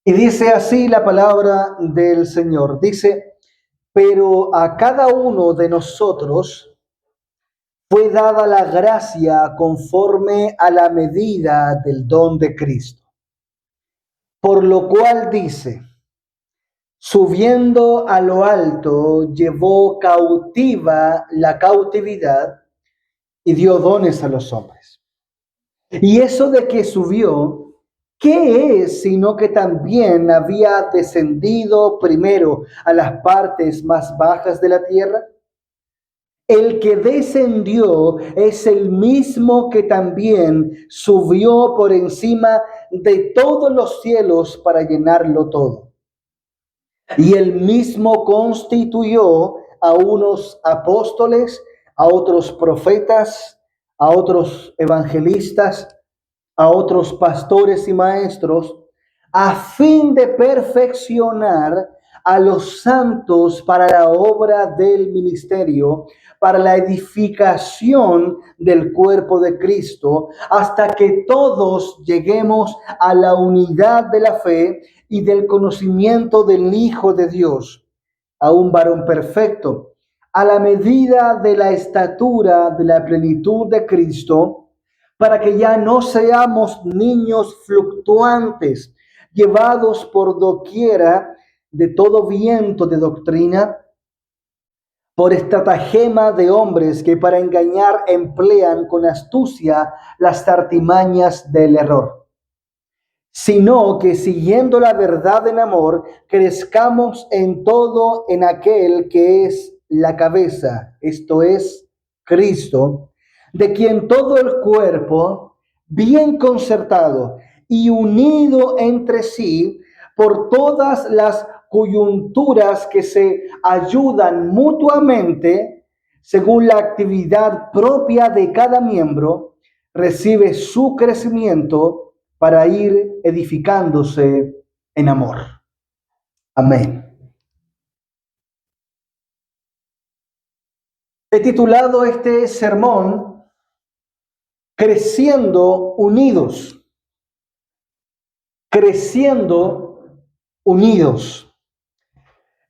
Y dice así la palabra del Señor. Dice, pero a cada uno de nosotros fue dada la gracia conforme a la medida del don de Cristo. Por lo cual dice, subiendo a lo alto, llevó cautiva la cautividad y dio dones a los hombres. Y eso de que subió, ¿qué es sino que también había descendido primero a las partes más bajas de la tierra? El que descendió es el mismo que también subió por encima de todos los cielos para llenarlo todo. Y él mismo constituyó a unos apóstoles, a otros profetas, a otros evangelistas, a otros pastores y maestros, a fin de perfeccionar a los santos para la obra del ministerio, para la edificación del cuerpo de Cristo, hasta que todos lleguemos a la unidad de la fe y del conocimiento del Hijo de Dios, a un varón perfecto, a la medida de la estatura de la plenitud de Cristo, para que ya no seamos niños fluctuantes, llevados por doquiera de todo viento de doctrina, por estratagema de hombres que para engañar emplean con astucia las artimañas del error, sino que siguiendo la verdad en amor, crezcamos en todo en aquel que es la cabeza, esto es Cristo, de quien todo el cuerpo, bien concertado y unido entre sí por todas las coyunturas que se ayudan mutuamente, según la actividad propia de cada miembro, recibe su crecimiento para ir edificándose en amor. Amén. He titulado este sermón Creciendo Unidos. Creciendo Unidos.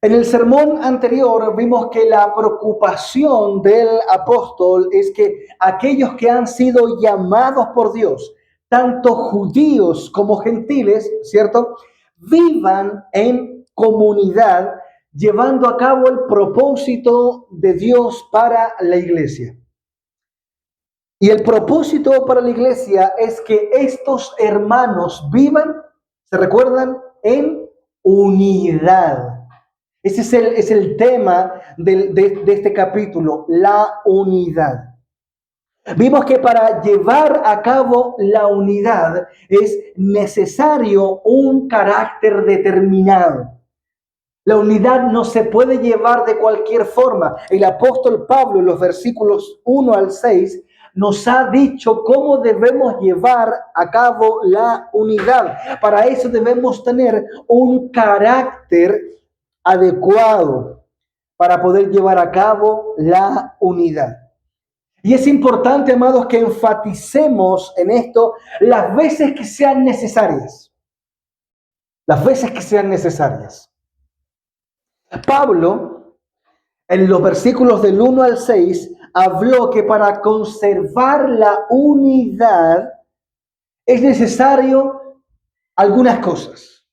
En el sermón anterior vimos que la preocupación del apóstol es que aquellos que han sido llamados por Dios, tanto judíos como gentiles, ¿cierto?, vivan en comunidad, llevando a cabo el propósito de Dios para la iglesia. Y el propósito para la iglesia es que estos hermanos vivan, ¿se recuerdan?, en unidad. Ese es el tema de este capítulo, la unidad. Vimos que para llevar a cabo la unidad es necesario un carácter determinado. La unidad no se puede llevar de cualquier forma. El apóstol Pablo, en los versículos 1 al 6, nos ha dicho cómo debemos llevar a cabo la unidad. Para eso debemos tener un carácter adecuado para poder llevar a cabo la unidad. Y es importante, amados, que enfaticemos en esto las veces que sean necesarias. Las veces que sean necesarias. Pablo, en los versículos del 1 al 6, habló que para conservar la unidad es necesario algunas cosas.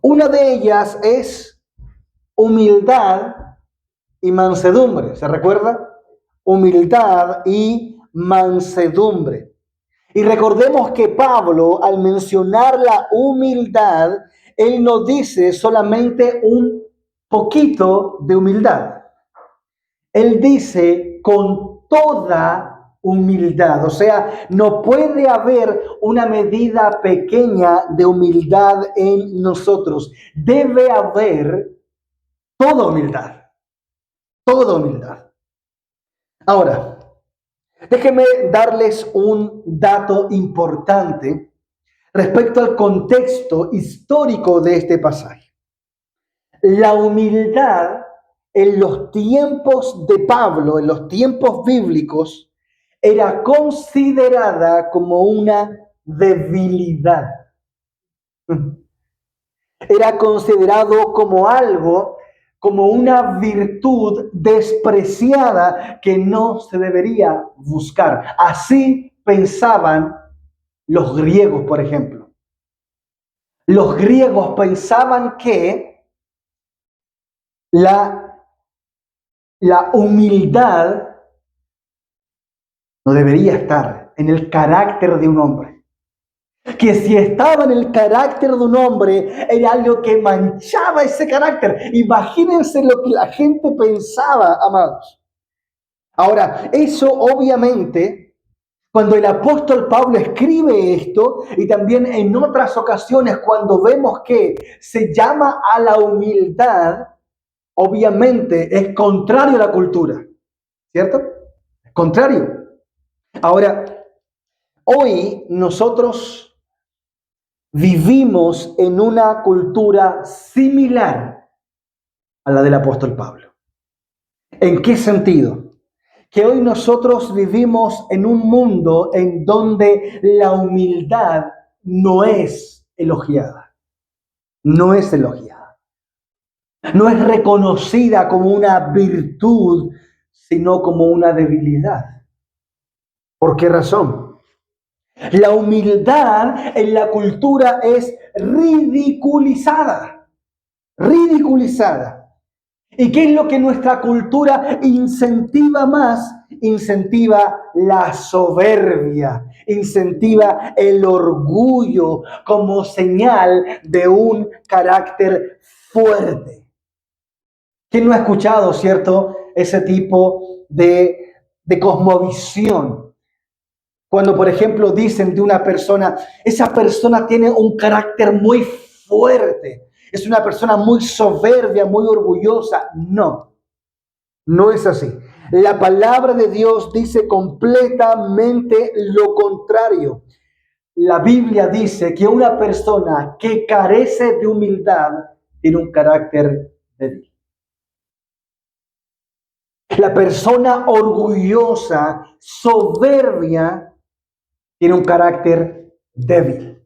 Una de ellas es humildad y mansedumbre. ¿Se recuerda? Humildad y mansedumbre. Y recordemos que Pablo, al mencionar la humildad, él no dice solamente un poquito de humildad. Él dice con toda humildad. O sea, no puede haber una medida pequeña de humildad en nosotros. Debe haber toda humildad. Toda humildad. Ahora, déjenme darles un dato importante respecto al contexto histórico de este pasaje. La humildad en los tiempos de Pablo, en los tiempos bíblicos, era considerada como una debilidad. Era considerado como algo, como una virtud despreciada que no se debería buscar. Así pensaban los griegos, por ejemplo. Los griegos pensaban que la humildad no debería estar en el carácter de un hombre. Que si estaba en el carácter de un hombre, era algo que manchaba ese carácter. Imagínense lo que la gente pensaba, amados. Ahora, eso obviamente, cuando el apóstol Pablo escribe esto, y también en otras ocasiones cuando vemos que se llama a la humildad, obviamente es contrario a la cultura, ¿cierto? Es contrario. Ahora, hoy nosotros vivimos en una cultura similar a la del apóstol Pablo. ¿En qué sentido? Que hoy nosotros vivimos en un mundo en donde la humildad no es elogiada. No es elogiada. No es reconocida como una virtud, sino como una debilidad. ¿Por qué razón? La humildad en la cultura es ridiculizada. Ridiculizada. ¿Y qué es lo que nuestra cultura incentiva más? Incentiva la soberbia, incentiva el orgullo como señal de un carácter fuerte. ¿Quién no ha escuchado, cierto, ese tipo de cosmovisión? Cuando, por ejemplo, dicen de una persona, esa persona tiene un carácter muy fuerte, es una persona muy soberbia, muy orgullosa. No, no es así. La palabra de Dios dice completamente lo contrario. La Biblia dice que una persona que carece de humildad tiene un carácter débil. La persona orgullosa, soberbia, tiene un carácter débil.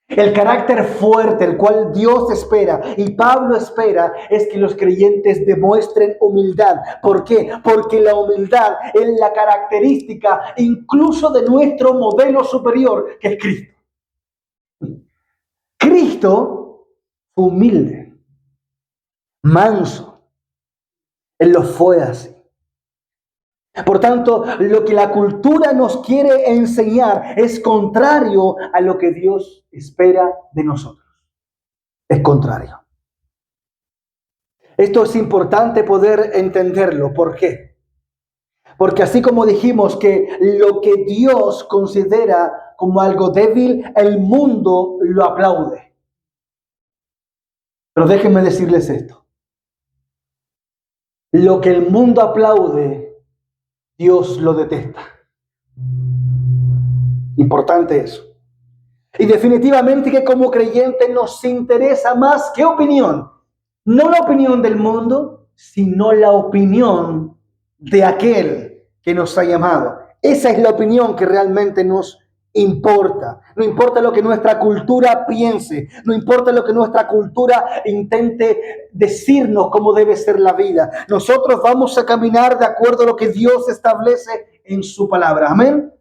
El carácter fuerte, el cual Dios espera y Pablo espera, es que los creyentes demuestren humildad. ¿Por qué? Porque la humildad es la característica incluso de nuestro modelo superior, que es Cristo. Cristo fue humilde, manso. Él lo fue así. Por tanto, lo que la cultura nos quiere enseñar es contrario a lo que Dios espera de nosotros. Es contrario. Esto es importante poder entenderlo. ¿Por qué? Porque así como dijimos que lo que Dios considera como algo débil, el mundo lo aplaude. Pero déjenme decirles esto. Lo que el mundo aplaude, Dios lo detesta. Importante eso. Y definitivamente que como creyentes nos interesa más ¿qué opinión? No la opinión del mundo, sino la opinión de aquel que nos ha llamado. Esa es la opinión que realmente nos importa. No importa lo que nuestra cultura piense, no importa lo que nuestra cultura intente decirnos cómo debe ser la vida. Nosotros vamos a caminar de acuerdo a lo que Dios establece en su palabra. Amén.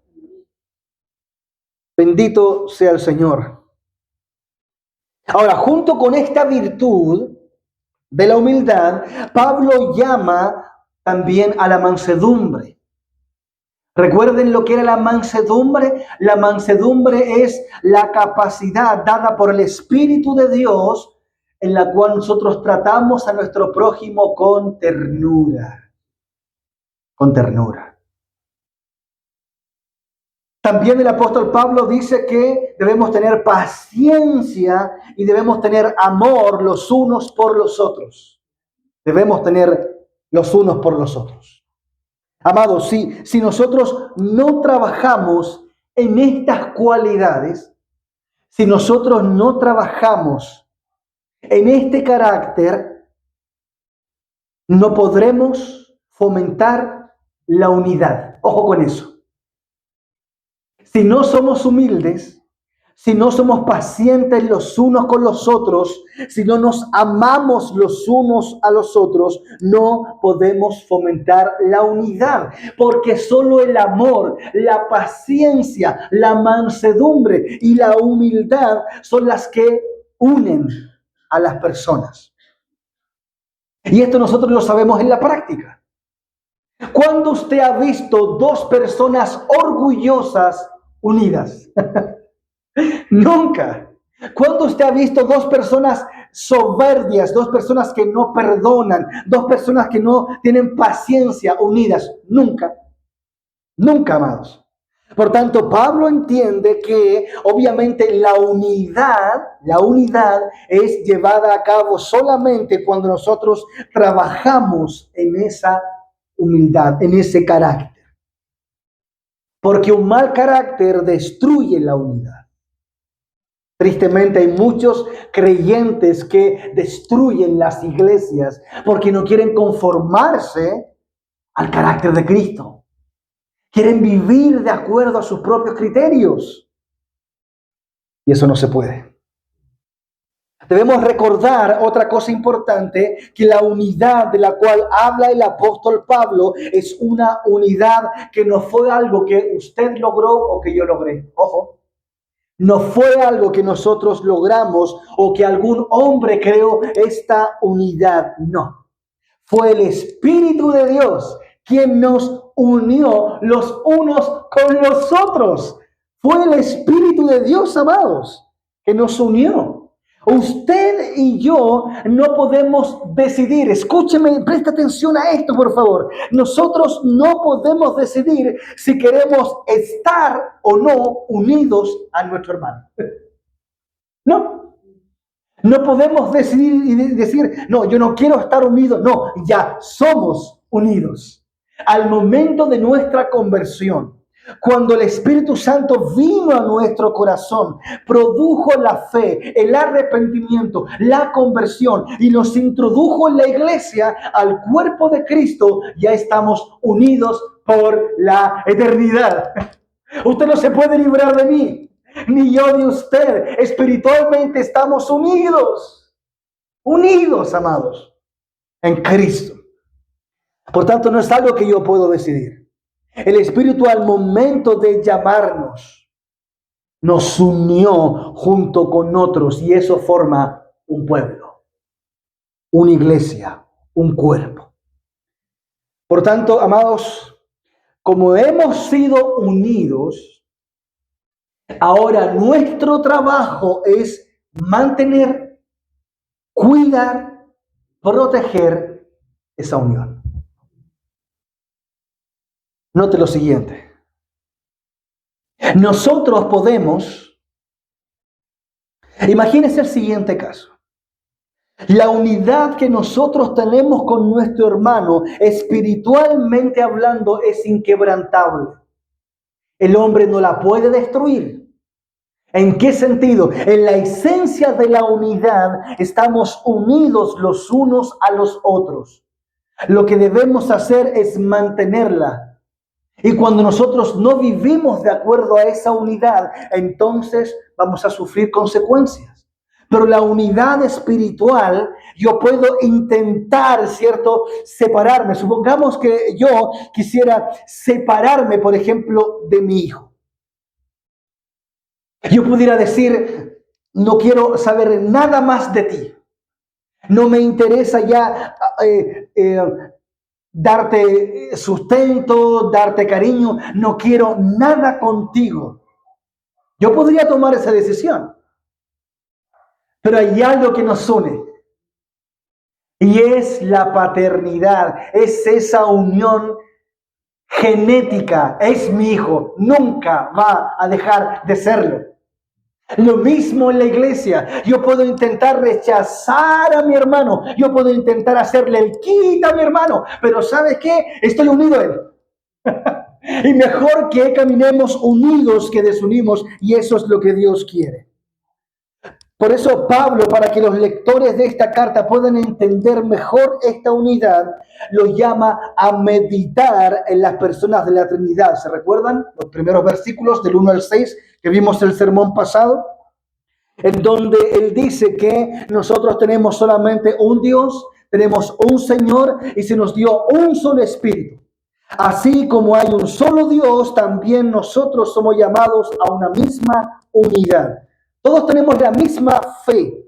Bendito sea el Señor. Ahora, junto con esta virtud de la humildad, Pablo llama también a la mansedumbre. ¿Recuerden lo que era la mansedumbre? La mansedumbre es la capacidad dada por el Espíritu de Dios en la cual nosotros tratamos a nuestro prójimo con ternura. Con ternura. También el apóstol Pablo dice que debemos tener paciencia y debemos tener amor los unos por los otros. Debemos tener los unos por los otros. Amados, si nosotros no trabajamos en estas cualidades, si nosotros no trabajamos en este carácter, no podremos fomentar la unidad. Ojo con eso. Si no somos humildes, si no somos pacientes los unos con los otros, si no nos amamos los unos a los otros, no podemos fomentar la unidad, porque solo el amor, la paciencia, la mansedumbre y la humildad son las que unen a las personas. Y esto nosotros lo sabemos en la práctica. ¿Cuándo usted ha visto dos personas orgullosas unidas? Nunca. ¿Cuándo usted ha visto dos personas soberbias, dos personas que no perdonan, dos personas que no tienen paciencia unidas? Nunca. Nunca, amados. Por tanto, Pablo entiende que obviamente la unidad es llevada a cabo solamente cuando nosotros trabajamos en esa humildad, en ese carácter. Porque un mal carácter destruye la unidad. Tristemente hay muchos creyentes que destruyen las iglesias porque no quieren conformarse al carácter de Cristo. Quieren vivir de acuerdo a sus propios criterios. Y eso no se puede. Debemos recordar otra cosa importante, que la unidad de la cual habla el apóstol Pablo es una unidad que no fue algo que usted logró o que yo logré. Ojo. No fue algo que nosotros logramos o que algún hombre creó esta unidad. No. Fue el Espíritu de Dios quien nos unió los unos con los otros. Fue el Espíritu de Dios, amados, que nos unió. Usted y yo no podemos decidir. Escúcheme, presta atención a esto, por favor. Nosotros no podemos decidir si queremos estar o no unidos a nuestro hermano. No. No podemos decidir y decir, no, yo no quiero estar unido. No, ya somos unidos. Al momento de nuestra conversión, cuando el Espíritu Santo vino a nuestro corazón, produjo la fe, el arrepentimiento, la conversión y nos introdujo en la iglesia al cuerpo de Cristo, ya estamos unidos por la eternidad. Usted no se puede librar de mí, ni yo de usted. Espiritualmente estamos unidos, amados, en Cristo. Por tanto, no es algo que yo puedo decidir. El Espíritu, al momento de llamarnos, nos unió junto con otros, y eso forma un pueblo, una iglesia, un cuerpo. Por tanto, amados, como hemos sido unidos, ahora nuestro trabajo es mantener, cuidar, proteger esa unión. Note lo siguiente. Nosotros podemos, imagínense el siguiente caso. La unidad que nosotros tenemos con nuestro hermano, espiritualmente hablando, es inquebrantable. El hombre no la puede destruir. ¿En qué sentido? En la esencia de la unidad estamos unidos los unos a los otros. Lo que debemos hacer es mantenerla. Y cuando nosotros no vivimos de acuerdo a esa unidad, entonces vamos a sufrir consecuencias. Pero la unidad espiritual, yo puedo intentar, ¿cierto?, separarme. Supongamos que yo quisiera separarme, por ejemplo, de mi hijo. Yo pudiera decir, no quiero saber nada más de ti. No me interesa ya darte sustento, darte cariño. No quiero nada contigo. Yo podría tomar esa decisión. Pero hay algo que nos une. Y es la paternidad. Es esa unión genética. Es mi hijo. Nunca va a dejar de serlo. Lo mismo en la iglesia. Yo puedo intentar rechazar a mi hermano. Yo puedo intentar hacerle el quita a mi hermano. Pero ¿sabe qué? Estoy unido a él. Y mejor que caminemos unidos que desunimos. Y eso es lo que Dios quiere. Por eso Pablo, para que los lectores de esta carta puedan entender mejor esta unidad, los llama a meditar en las personas de la Trinidad. ¿Se recuerdan los primeros versículos del 1 al 6 que vimos el sermón pasado? En donde él dice que nosotros tenemos solamente un Dios, tenemos un Señor y se nos dio un solo Espíritu. Así como hay un solo Dios, también nosotros somos llamados a una misma unidad. Todos tenemos la misma fe,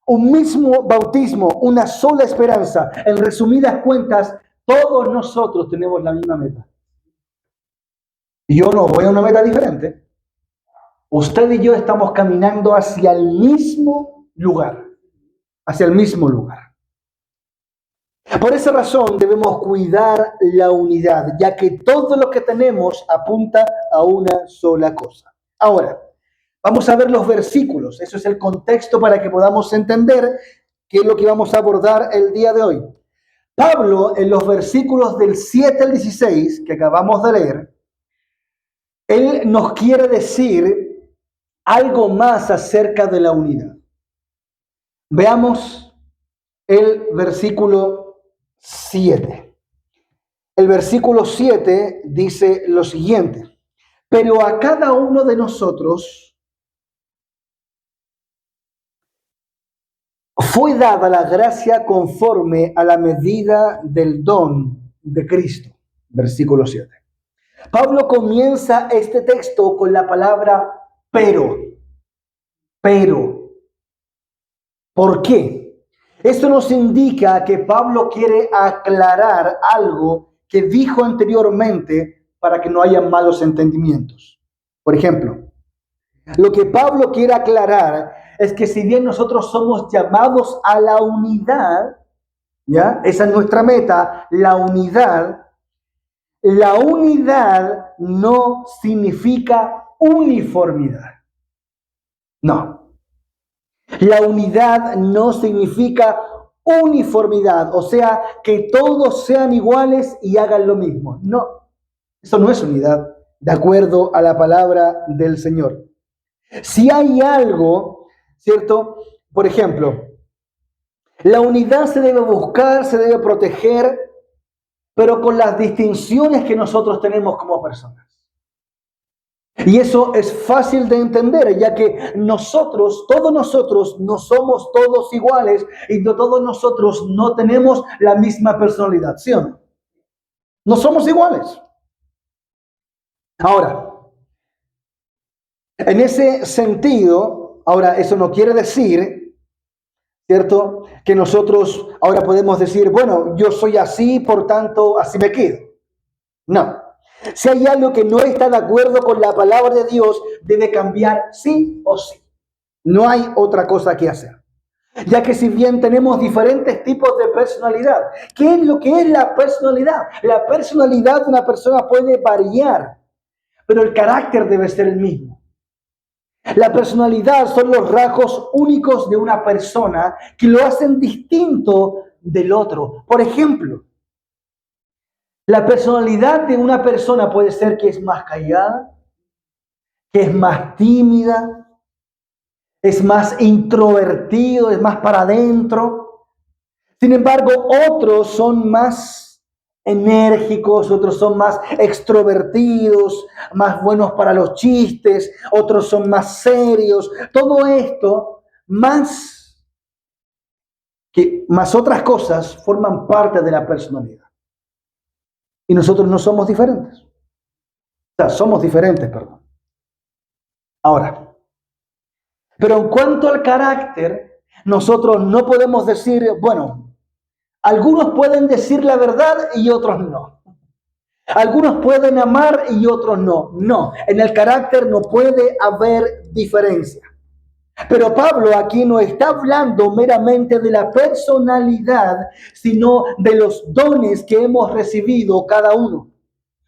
un mismo bautismo, una sola esperanza. En resumidas cuentas, todos nosotros tenemos la misma meta. Y yo no voy a una meta diferente. Usted y yo estamos caminando hacia el mismo lugar. Hacia el mismo lugar. Por esa razón debemos cuidar la unidad, ya que todo lo que tenemos apunta a una sola cosa. Ahora, vamos a ver los versículos. Eso es el contexto para que podamos entender qué es lo que vamos a abordar el día de hoy. Pablo, en los versículos del 7 al 16, que acabamos de leer, él nos quiere decir algo más acerca de la unidad. Veamos el versículo 7. El versículo 7 dice lo siguiente: pero a cada uno de nosotros fue dada la gracia conforme a la medida del don de Cristo. Versículo 7. Pablo comienza este texto con la palabra pero. Pero. ¿Por qué? Esto nos indica que Pablo quiere aclarar algo que dijo anteriormente para que no haya malos entendimientos. Por ejemplo, lo que Pablo quiere aclarar es que si bien nosotros somos llamados a la unidad, ¿ya? Esa es nuestra meta, la unidad no significa uniformidad. No. La unidad no significa uniformidad, o sea, que todos sean iguales y hagan lo mismo. No, eso no es unidad, de acuerdo a la palabra del Señor. Si hay algo, ¿cierto? Por ejemplo, la unidad se debe buscar, se debe proteger, pero con las distinciones que nosotros tenemos como personas. Y eso es fácil de entender, ya que todos nosotros, no somos todos iguales y todos nosotros no tenemos la misma personalidad, ¿sí o no? No somos iguales. Ahora, en ese sentido, ahora eso no quiere decir, ¿cierto?, que nosotros ahora podemos decir, bueno, yo soy así, por tanto, así me quedo. No. Si hay algo que no está de acuerdo con la palabra de Dios, debe cambiar sí o sí. No hay otra cosa que hacer. Ya que si bien tenemos diferentes tipos de personalidad, ¿qué es lo que es la personalidad? La personalidad de una persona puede variar, pero el carácter debe ser el mismo. La personalidad son los rasgos únicos de una persona que lo hacen distinto del otro. Por ejemplo, la personalidad de una persona puede ser que es más callada, que es más tímida, es más introvertido, es más para adentro. Sin embargo, otros son más enérgicos, otros son más extrovertidos, más buenos para los chistes, otros son más serios. Todo esto, más otras cosas, forman parte de la personalidad. Y nosotros no somos diferentes. O sea, somos diferentes, perdón. Ahora, pero en cuanto al carácter, nosotros no podemos decir, bueno, algunos pueden decir la verdad y otros no. Algunos pueden amar y otros no. No, en el carácter no puede haber diferencia. Pero Pablo aquí no está hablando meramente de la personalidad, sino de los dones que hemos recibido cada uno.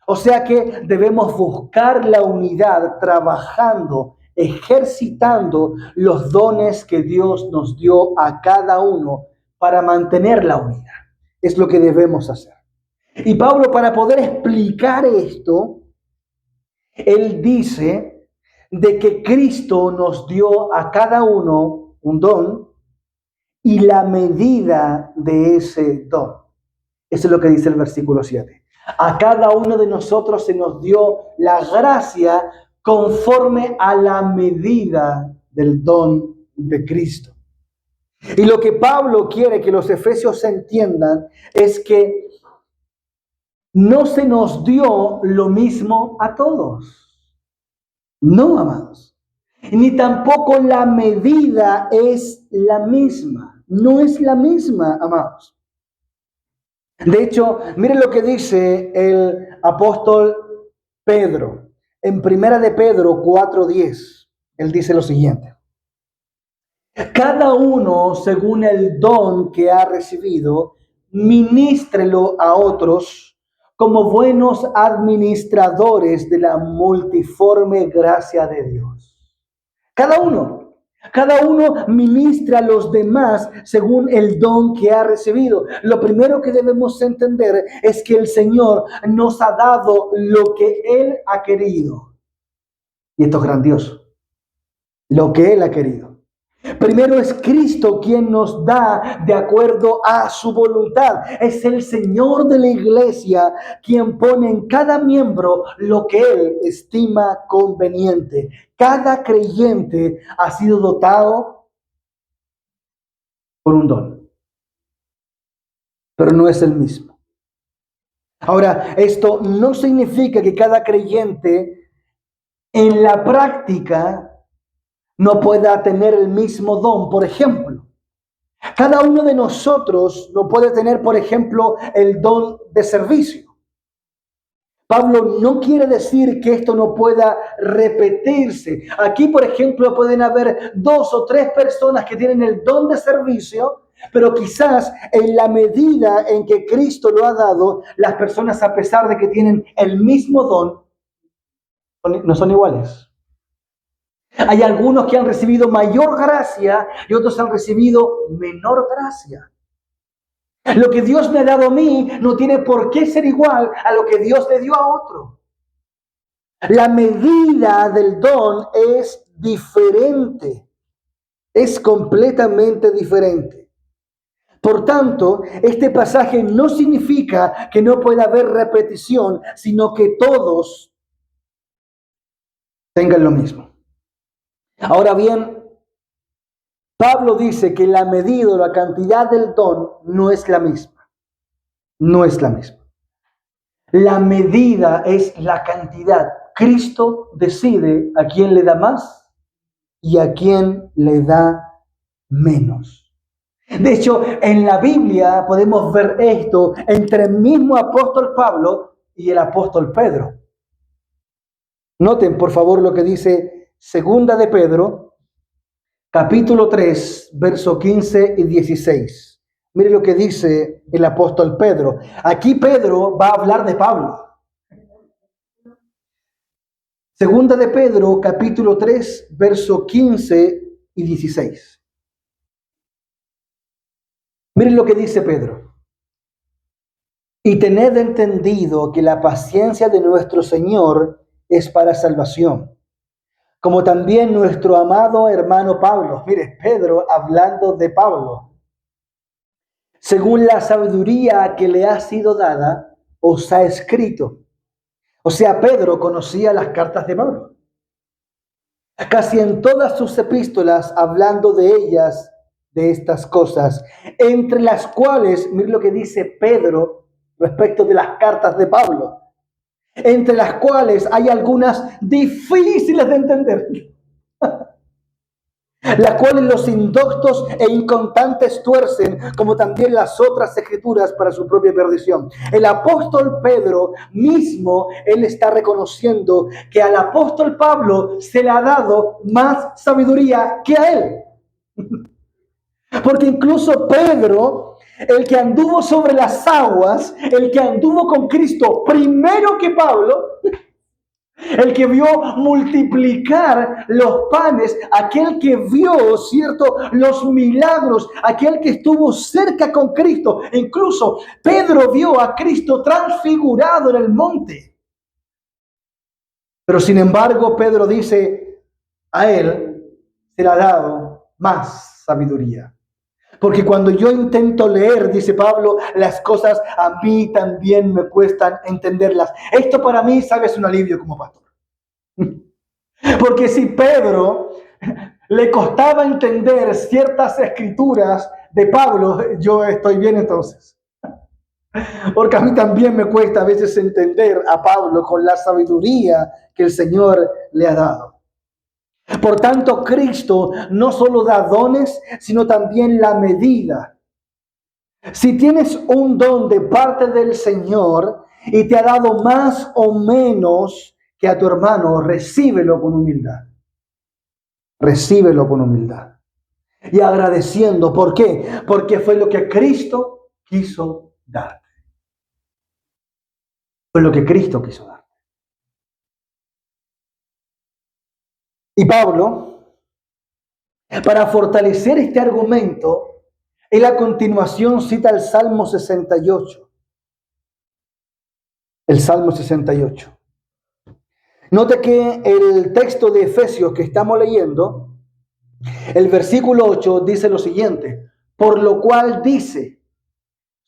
O sea que debemos buscar la unidad trabajando, ejercitando los dones que Dios nos dio a cada uno para mantener la unidad. Es lo que debemos hacer. Y Pablo, para poder explicar esto, él dice de que Cristo nos dio a cada uno un don, y la medida de ese don. Eso es lo que dice el versículo 7. A cada uno de nosotros se nos dio la gracia conforme a la medida del don de Cristo. Y lo que Pablo quiere que los efesios entiendan es que no se nos dio lo mismo a todos. No, amados. Ni tampoco la medida es la misma. No es la misma, amados. De hecho, miren lo que dice el apóstol Pedro. En Primera de Pedro 4:10, él dice lo siguiente. Cada uno, según el don que ha recibido, ministrelo a otros como buenos administradores de la multiforme gracia de Dios. Cada uno ministra a los demás según el don que ha recibido. Lo primero que debemos entender es que el Señor nos ha dado lo que Él ha querido. Y esto es grandioso. Lo que Él ha querido. Primero es Cristo quien nos da de acuerdo a su voluntad. Es el Señor de la iglesia quien pone en cada miembro lo que Él estima conveniente. Cada creyente ha sido dotado por un don, pero no es el mismo. Ahora, esto no significa que cada creyente en la práctica no pueda tener el mismo don. Por ejemplo, cada uno de nosotros no puede tener, por ejemplo, el don de servicio. Pablo no quiere decir que esto no pueda repetirse. Aquí, por ejemplo, pueden haber 2 o 3 personas que tienen el don de servicio, pero quizás en la medida en que Cristo lo ha dado, las personas, a pesar de que tienen el mismo don, no son iguales. Hay algunos que han recibido mayor gracia y otros han recibido menor gracia. Lo que Dios me ha dado a mí no tiene por qué ser igual a lo que Dios le dio a otro. La medida del don es diferente. Es completamente diferente. Por tanto, este pasaje no significa que no pueda haber repetición, sino que todos tengan lo mismo. Ahora bien, Pablo dice que la medida o la cantidad del don no es la misma. No es la misma. La medida es la cantidad. Cristo decide a quién le da más y a quién le da menos. De hecho, en la Biblia podemos ver esto entre el mismo apóstol Pablo y el apóstol Pedro. Noten, por favor, lo que dice Segunda de Pedro, capítulo 3, verso 15 y 16. Mire lo que dice el apóstol Pedro. Aquí Pedro va a hablar de Pablo. Segunda de Pedro, capítulo 3, verso 15 y 16. Miren lo que dice Pedro. Y tened entendido que la paciencia de nuestro Señor es para salvación, como también nuestro amado hermano Pablo. Mire, Pedro hablando de Pablo. Según la sabiduría que le ha sido dada, os ha escrito. O sea, Pedro conocía las cartas de Pablo. Casi en todas sus epístolas, hablando de ellas, de estas cosas, entre las cuales, mire lo que dice Pedro respecto de las cartas de Pablo, entre las cuales hay algunas difíciles de entender, las cuales los indoctos e inconstantes tuercen, como también las otras escrituras para su propia perdición. El apóstol Pedro mismo, él está reconociendo que al apóstol Pablo se le ha dado más sabiduría que a él. Porque incluso Pedro, el que anduvo sobre las aguas, el que anduvo con Cristo primero que Pablo, el que vio multiplicar los panes, aquel que vio, ¿cierto?, los milagros, aquel que estuvo cerca con Cristo. Incluso Pedro vio a Cristo transfigurado en el monte. Pero sin embargo, Pedro dice, a él se le ha dado más. sabiduría. Porque cuando yo intento leer, dice Pablo, las cosas a mí también me cuestan entenderlas. Esto para mí, ¿sabes? Es un alivio como pastor. Porque si Pedro le costaba entender ciertas escrituras de Pablo, yo estoy bien entonces. Porque a mí también me cuesta a veces entender a Pablo con la sabiduría que el Señor le ha dado. Por tanto, Cristo no solo da dones, sino también la medida. Si tienes un don de parte del Señor y te ha dado más o menos que a tu hermano, recíbelo con humildad. Recíbelo con humildad. Y agradeciendo. ¿Por qué? Porque fue lo que Cristo quiso darte. Fue lo que Cristo quiso darte. Y Pablo, para fortalecer este argumento, él a continuación cita el Salmo 68. El Salmo 68. Note que el texto de Efesios que estamos leyendo, el versículo 8 dice lo siguiente: por lo cual dice,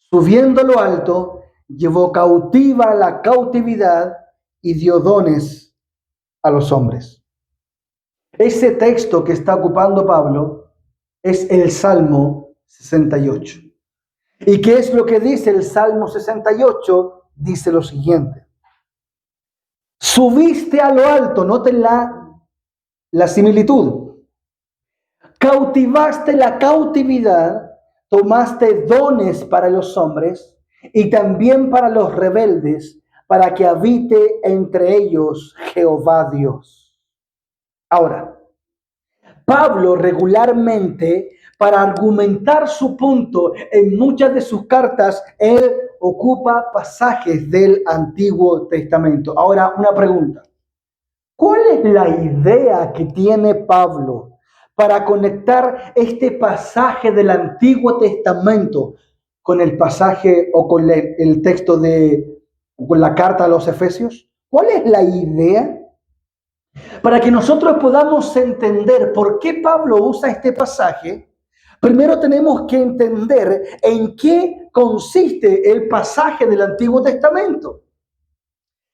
subiendo a lo alto, llevó cautiva la cautividad y dio dones a los hombres. Ese texto que está ocupando Pablo es el Salmo 68. ¿Y qué es lo que dice el Salmo 68? Dice lo siguiente: subiste a lo alto, noten la similitud. Cautivaste la cautividad, tomaste dones para los hombres y también para los rebeldes, para que habite entre ellos Jehová Dios. Ahora, Pablo regularmente, para argumentar su punto en muchas de sus cartas, él ocupa pasajes del Antiguo Testamento. Ahora, una pregunta. ¿Cuál es la idea que tiene Pablo para conectar este pasaje del Antiguo Testamento con el pasaje o con el texto con la carta a los Efesios? ¿Cuál es la idea? Para que nosotros podamos entender por qué Pablo usa este pasaje, primero tenemos que entender en qué consiste el pasaje del Antiguo Testamento.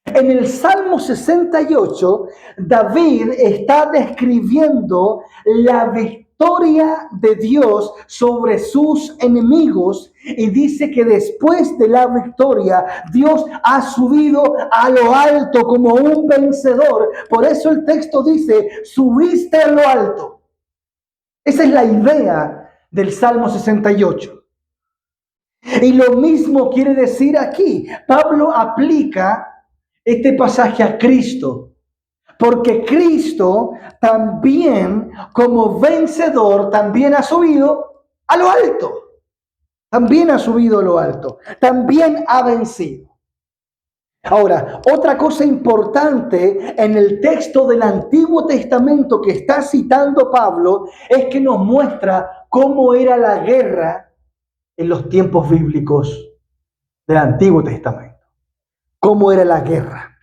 En el Salmo 68, David está describiendo la victoria de Dios sobre sus enemigos y dice que después de la victoria, Dios ha subido a lo alto como un vencedor. Por eso el texto dice, subiste a lo alto. Esa es la idea del Salmo 68. Y lo mismo quiere decir aquí. Pablo aplica este pasaje a Cristo, porque Cristo también como vencedor también ha subido a lo alto, también ha subido a lo alto, también ha vencido. Ahora, otra cosa importante en el texto del Antiguo Testamento que está citando Pablo es que nos muestra cómo era la guerra en los tiempos bíblicos del Antiguo Testamento. ¿Cómo era la guerra?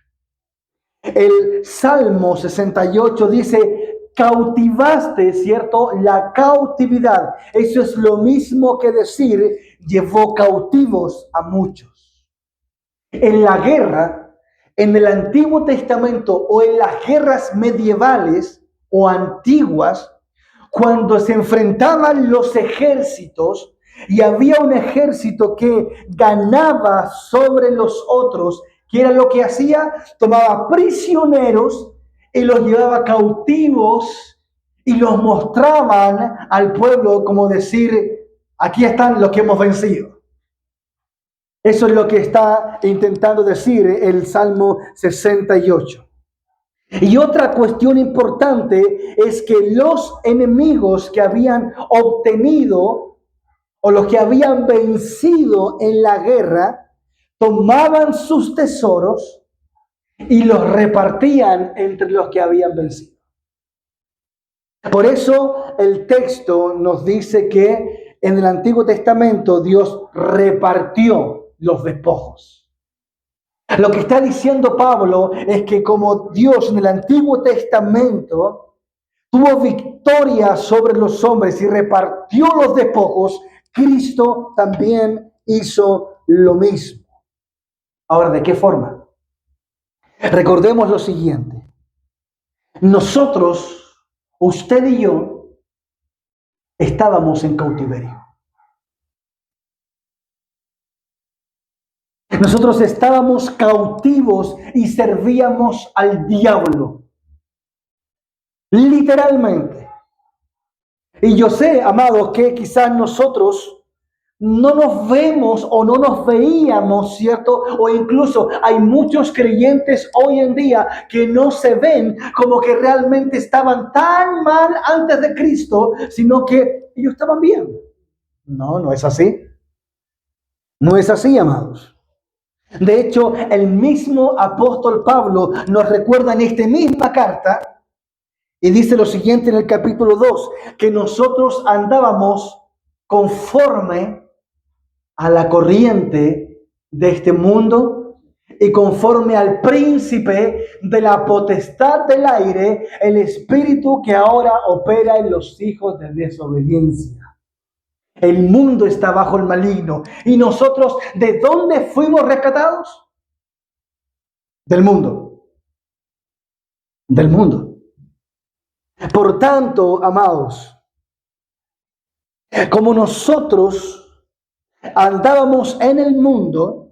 El Salmo 68 dice, cautivaste, ¿cierto? La cautividad. Eso es lo mismo que decir, llevó cautivos a muchos. En la guerra, en el Antiguo Testamento o en las guerras medievales o antiguas, cuando se enfrentaban los ejércitos y había un ejército que ganaba sobre los otros, ¿qué era lo que hacía? Tomaba prisioneros y los llevaba cautivos y los mostraban al pueblo como decir, aquí están los que hemos vencido. Eso es lo que está intentando decir el Salmo 68. Y otra cuestión importante es que los enemigos que habían obtenido o los que habían vencido en la guerra, tomaban sus tesoros y los repartían entre los que habían vencido. Por eso el texto nos dice que en el Antiguo Testamento Dios repartió los despojos. Lo que está diciendo Pablo es que como Dios en el Antiguo Testamento tuvo victoria sobre los hombres y repartió los despojos, Cristo también hizo lo mismo. Ahora, ¿de qué forma? Recordemos lo siguiente. Nosotros, usted y yo, estábamos en cautiverio. Nosotros estábamos cautivos y servíamos al diablo. Literalmente. Y yo sé, amados, que quizás nosotros no nos vemos o no nos veíamos, ¿cierto? O incluso hay muchos creyentes hoy en día que no se ven como que realmente estaban tan mal antes de Cristo, sino que ellos estaban bien. No, no es así. No es así, amados. De hecho, el mismo apóstol Pablo nos recuerda en esta misma carta y dice lo siguiente en el capítulo 2, que nosotros andábamos conforme a la corriente de este mundo y conforme al príncipe de la potestad del aire, el espíritu que ahora opera en los hijos de desobediencia. El mundo está bajo el maligno. ¿Y nosotros de dónde fuimos rescatados? Del mundo. Del mundo. Por tanto, amados, como nosotros andábamos en el mundo,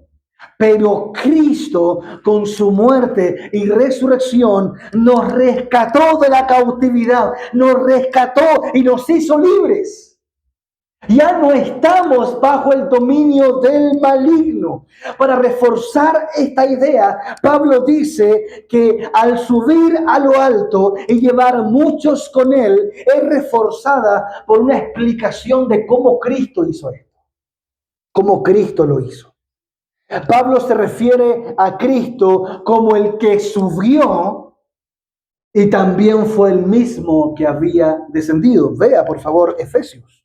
pero Cristo con su muerte y resurrección nos rescató de la cautividad, nos rescató y nos hizo libres. Ya no estamos bajo el dominio del maligno. Para reforzar esta idea, Pablo dice que al subir a lo alto y llevar muchos con él, es reforzada por una explicación de cómo Cristo hizo esto, cómo Cristo lo hizo. Pablo se refiere a Cristo como el que subió y también fue el mismo que había descendido. Vea, por favor, Efesios.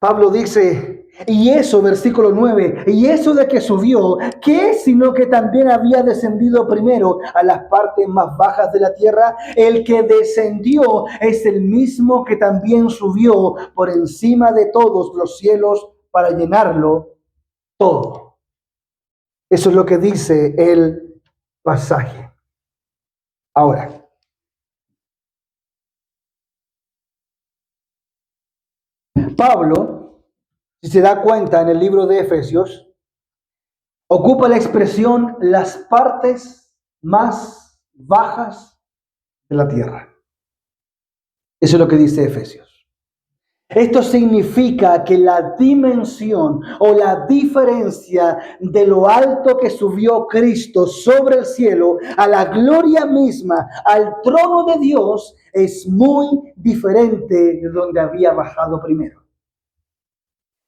Pablo dice, y eso, versículo 9, y eso de que subió, ¿qué sino que también había descendido primero a las partes más bajas de la tierra? El que descendió es el mismo que también subió por encima de todos los cielos para llenarlo todo. Eso es lo que dice el pasaje. Ahora, Pablo, si se da cuenta en el libro de Efesios, ocupa la expresión las partes más bajas de la tierra. Eso es lo que dice Efesios. Esto significa que la dimensión o la diferencia de lo alto que subió Cristo sobre el cielo a la gloria misma, al trono de Dios, es muy diferente de donde había bajado primero.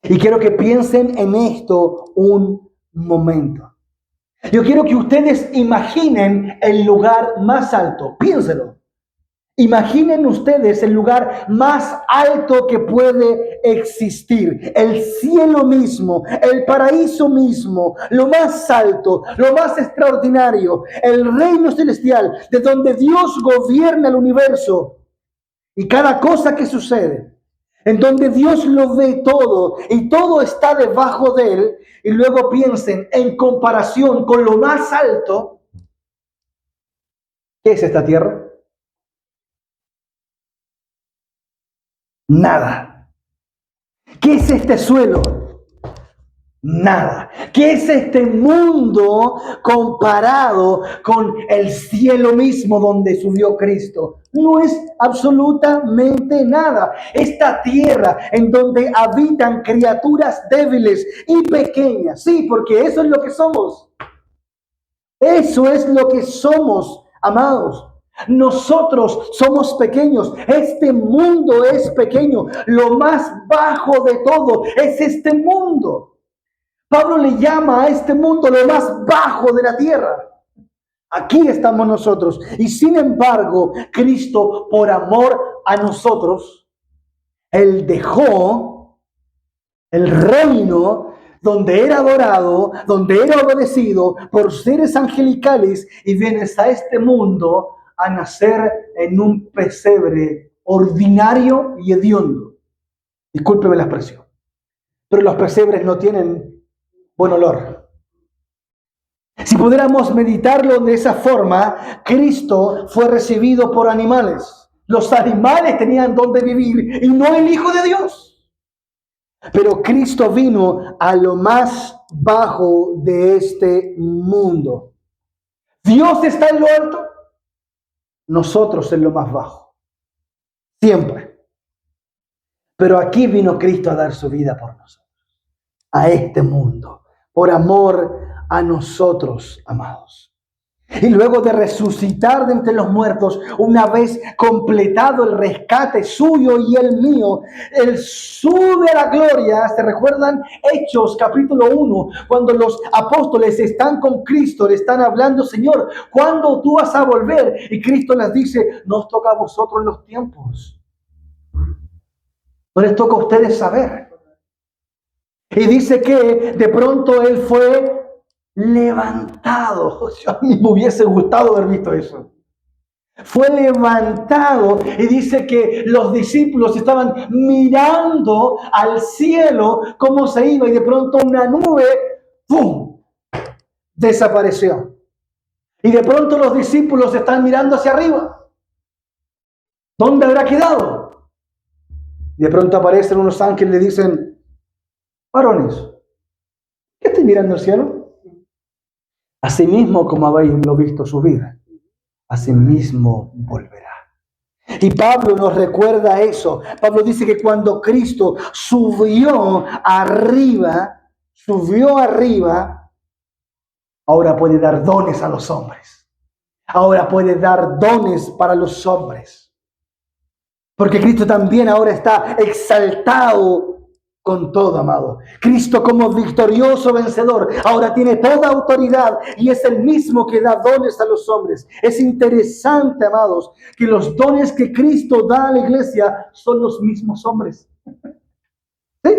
Y quiero que piensen en esto un momento. Yo quiero que ustedes imaginen el lugar más alto. Piénselo. Imaginen ustedes el lugar más alto que puede existir. El cielo mismo, el paraíso mismo, lo más alto, lo más extraordinario, el reino celestial, de donde Dios gobierna el universo y cada cosa que sucede. En donde Dios lo ve todo y todo está debajo de él. Y luego piensen en comparación con lo más alto. ¿Qué es esta tierra? Nada. ¿Qué es este suelo? Nada. ¿Qué es este mundo comparado con el cielo mismo donde subió Cristo? No es absolutamente nada. Esta tierra en donde habitan criaturas débiles y pequeñas. Sí, porque eso es lo que somos. Eso es lo que somos, amados. Nosotros somos pequeños, este mundo es pequeño, lo más bajo de todo es este mundo. Pablo le llama a este mundo lo más bajo de la tierra. Aquí estamos nosotros y sin embargo Cristo, por amor a nosotros, Él dejó el reino donde era adorado, donde era obedecido por seres angelicales y vienes a este mundo a nacer en un pesebre ordinario y hediondo. Discúlpeme la expresión, pero los pesebres no tienen buen olor. Si pudiéramos meditarlo de esa forma, Cristo fue recibido por animales. Los animales tenían donde vivir y no el Hijo de Dios. Pero Cristo vino a lo más bajo de este mundo. Dios está en lo alto, nosotros en lo más bajo. Siempre. Pero aquí vino Cristo a dar su vida por nosotros, a este mundo, por amor a nosotros, amados. Y luego de resucitar de entre los muertos, una vez completado el rescate suyo y el mío, Él sube a la gloria. ¿Se recuerdan Hechos capítulo 1? Cuando los apóstoles están con Cristo, le están hablando: Señor, ¿cuándo tú vas a volver? Y Cristo les dice: no os toca a vosotros los tiempos. No les toca a ustedes saber. Y dice que de pronto Él fue levantado. A mí me hubiese gustado haber visto eso. Fue levantado y dice que los discípulos estaban mirando al cielo cómo se iba, y de pronto una nube, ¡pum!, desapareció. Y de pronto los discípulos están mirando hacia arriba. ¿Dónde habrá quedado? Y de pronto aparecen unos ángeles y le dicen: varones, ¿qué estáis mirando al cielo? Asimismo como habéis lo visto subir, asimismo volverá. Y Pablo nos recuerda eso. Pablo dice que cuando Cristo subió arriba, ahora puede dar dones a los hombres. Ahora puede dar dones para los hombres. Porque Cristo también ahora está exaltado con todo, amado. Cristo, como victorioso vencedor, ahora tiene toda autoridad y es el mismo que da dones a los hombres. Es interesante, amados, que los dones que Cristo da a la iglesia son los mismos hombres. ¿Sí?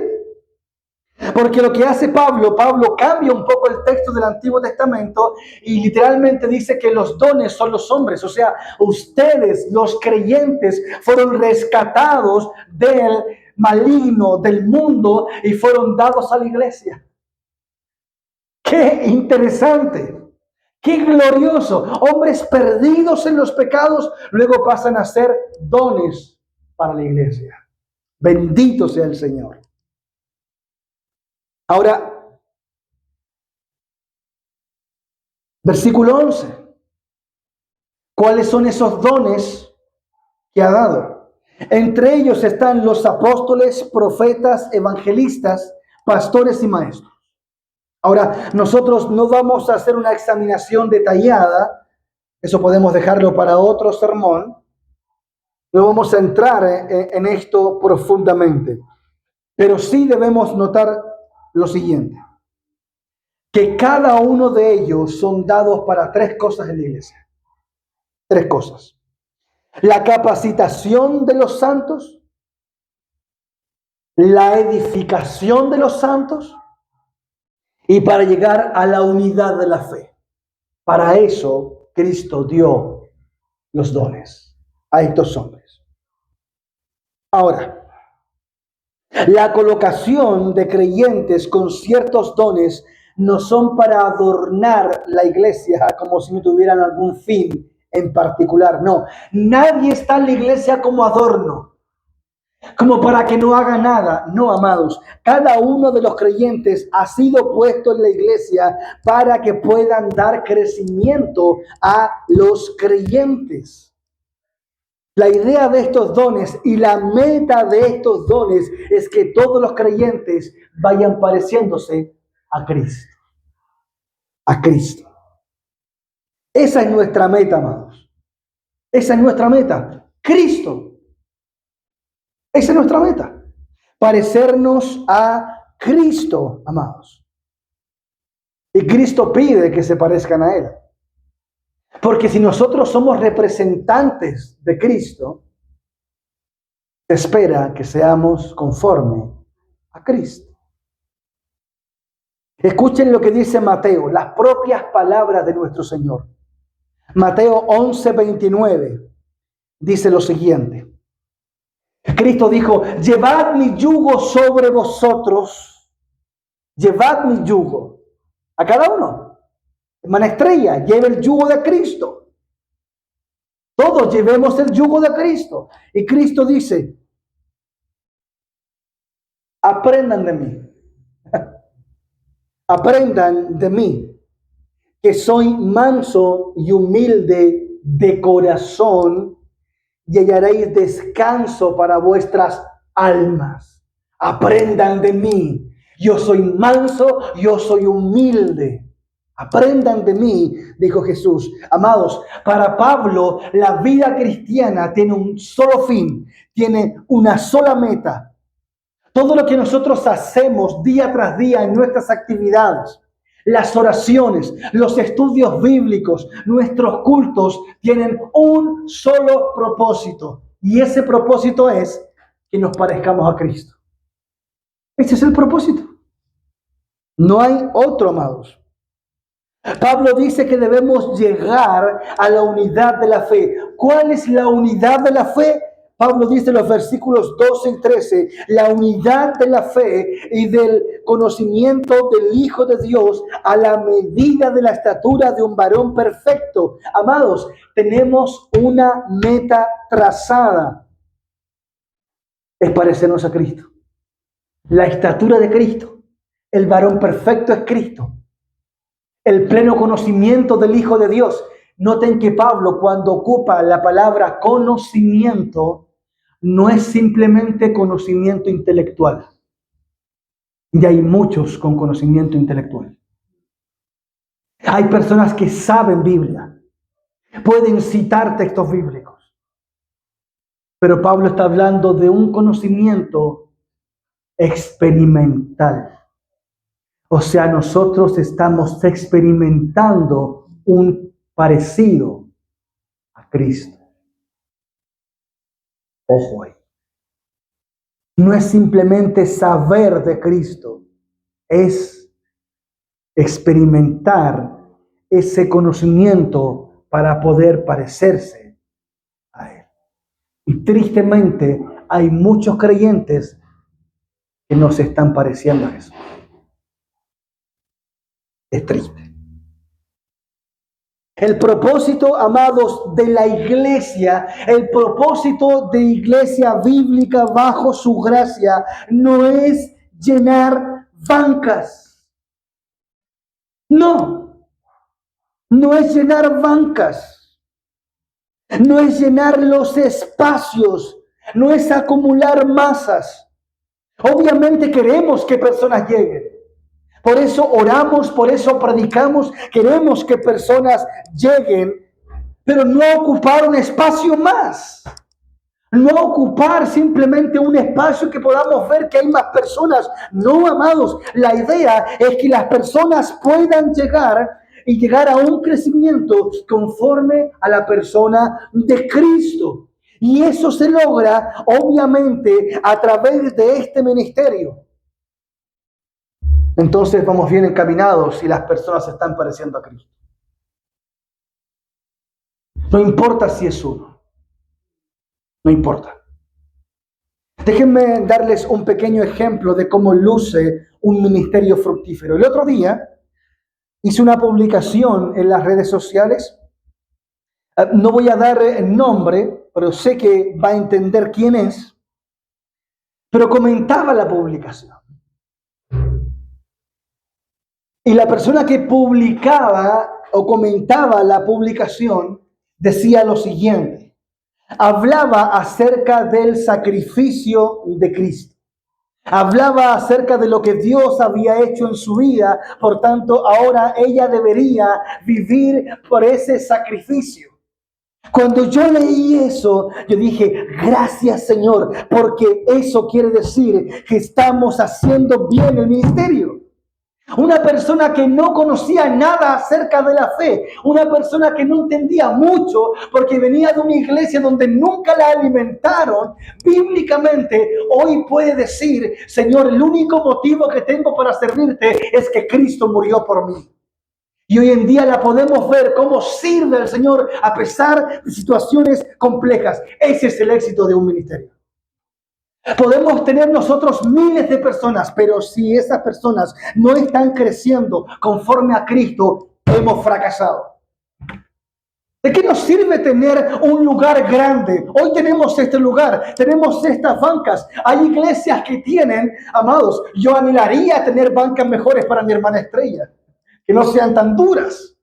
Porque lo que hace Pablo cambia un poco el texto del Antiguo Testamento y literalmente dice que los dones son los hombres. O sea, ustedes, los creyentes, fueron rescatados del maligno, del mundo, y fueron dados a la iglesia. ¡Qué interesante! ¡Qué glorioso! Hombres perdidos en los pecados, luego pasan a ser dones para la iglesia. Bendito sea el Señor. Ahora, versículo 11. ¿Cuáles son esos dones que ha dado? Entre ellos están los apóstoles, profetas, evangelistas, pastores y maestros. Ahora, nosotros no vamos a hacer una examinación detallada, eso podemos dejarlo para otro sermón. No vamos a entrar en esto profundamente, pero sí debemos notar lo siguiente: que cada uno de ellos son dados para tres cosas en la iglesia. Tres cosas: la capacitación de los santos, la edificación de los santos y para llegar a la unidad de la fe. Para eso Cristo dio los dones a estos hombres. Ahora, la colocación de creyentes con ciertos dones no son para adornar la iglesia como si no tuvieran algún fin en particular. No, nadie está en la iglesia como adorno, como para que no haga nada. No, amados, cada uno de los creyentes ha sido puesto en la iglesia para que puedan dar crecimiento a los creyentes. La idea de estos dones y la meta de estos dones es que todos los creyentes vayan pareciéndose a Cristo. A Cristo. Esa es nuestra meta, amados. Esa es nuestra meta. Cristo. Esa es nuestra meta. Parecernos a Cristo, amados. Y Cristo pide que se parezcan a Él. Porque si nosotros somos representantes de Cristo, se espera que seamos conforme a Cristo. Escuchen lo que dice Mateo, las propias palabras de nuestro Señor. Mateo 11:29 dice lo siguiente. Cristo dijo, llevad mi yugo sobre vosotros, llevad mi yugo. A cada uno, hermana Estrella, lleve el yugo de Cristo. Todos llevemos el yugo de Cristo. Y Cristo dice, aprendan de mí. Aprendan de mí, que soy manso y humilde de corazón, y hallaréis descanso para vuestras almas. Aprendan de mí. Yo soy manso, yo soy humilde. Aprendan de mí, dijo Jesús. Amados, para Pablo, la vida cristiana tiene un solo fin, tiene una sola meta. Todo lo que nosotros hacemos día tras día en nuestras actividades, las oraciones, los estudios bíblicos, nuestros cultos, tienen un solo propósito. Y ese propósito es que nos parezcamos a Cristo. Ese es el propósito. No hay otro, amados. Pablo dice que debemos llegar a la unidad de la fe. ¿Cuál es la unidad de la fe? Pablo dice en los versículos 12 y 13, la unidad de la fe y del conocimiento del Hijo de Dios a la medida de la estatura de un varón perfecto. Amados, tenemos una meta trazada. Es parecernos a Cristo. La estatura de Cristo. El varón perfecto es Cristo. El pleno conocimiento del Hijo de Dios. Noten que Pablo, cuando ocupa la palabra conocimiento, no es simplemente conocimiento intelectual. Y hay muchos con conocimiento intelectual. Hay personas que saben Biblia, pueden citar textos bíblicos. Pero Pablo está hablando de un conocimiento experimental. O sea, nosotros estamos experimentando un parecido a Cristo. Ojo ahí. No es simplemente saber de Cristo, es experimentar ese conocimiento para poder parecerse a Él. Y tristemente hay muchos creyentes que no se están pareciendo a Jesús. Es triste. El propósito, amados, de la iglesia, el propósito de iglesia bíblica bajo su gracia, no es llenar bancas. No es llenar bancas. No es llenar los espacios. No es acumular masas. Obviamente queremos que personas lleguen. Por eso oramos, por eso predicamos, queremos que personas lleguen, pero no ocupar un espacio más. No ocupar simplemente un espacio que podamos ver que hay más personas. No, amados, la idea es que las personas puedan llegar y llegar a un crecimiento conforme a la persona de Cristo. Y eso se logra, obviamente, a través de este ministerio. Entonces vamos bien encaminados y las personas se están pareciendo a Cristo. No importa si es uno. No importa. Déjenme darles un pequeño ejemplo de cómo luce un ministerio fructífero. El otro día hice una publicación en las redes sociales. No voy a dar el nombre, pero sé que va a entender quién es. Pero comentaba la publicación. Y la persona que publicaba o comentaba la publicación decía lo siguiente. Hablaba acerca del sacrificio de Cristo. Hablaba acerca de lo que Dios había hecho en su vida. Por tanto, ahora ella debería vivir por ese sacrificio. Cuando yo leí eso, yo dije, gracias Señor, porque eso quiere decir que estamos haciendo bien el ministerio. Una persona que no conocía nada acerca de la fe, una persona que no entendía mucho porque venía de una iglesia donde nunca la alimentaron bíblicamente, hoy puede decir, Señor, el único motivo que tengo para servirte es que Cristo murió por mí. Y hoy en día la podemos ver cómo sirve al Señor a pesar de situaciones complejas. Ese es el éxito de un ministerio. Podemos tener nosotros miles de personas, pero si esas personas no están creciendo conforme a Cristo, hemos fracasado. ¿De qué nos sirve tener un lugar grande? Hoy tenemos este lugar, tenemos estas bancas. Hay iglesias que tienen, amados, yo anhelaría tener bancas mejores para mi hermana Estrella, que no sean tan duras.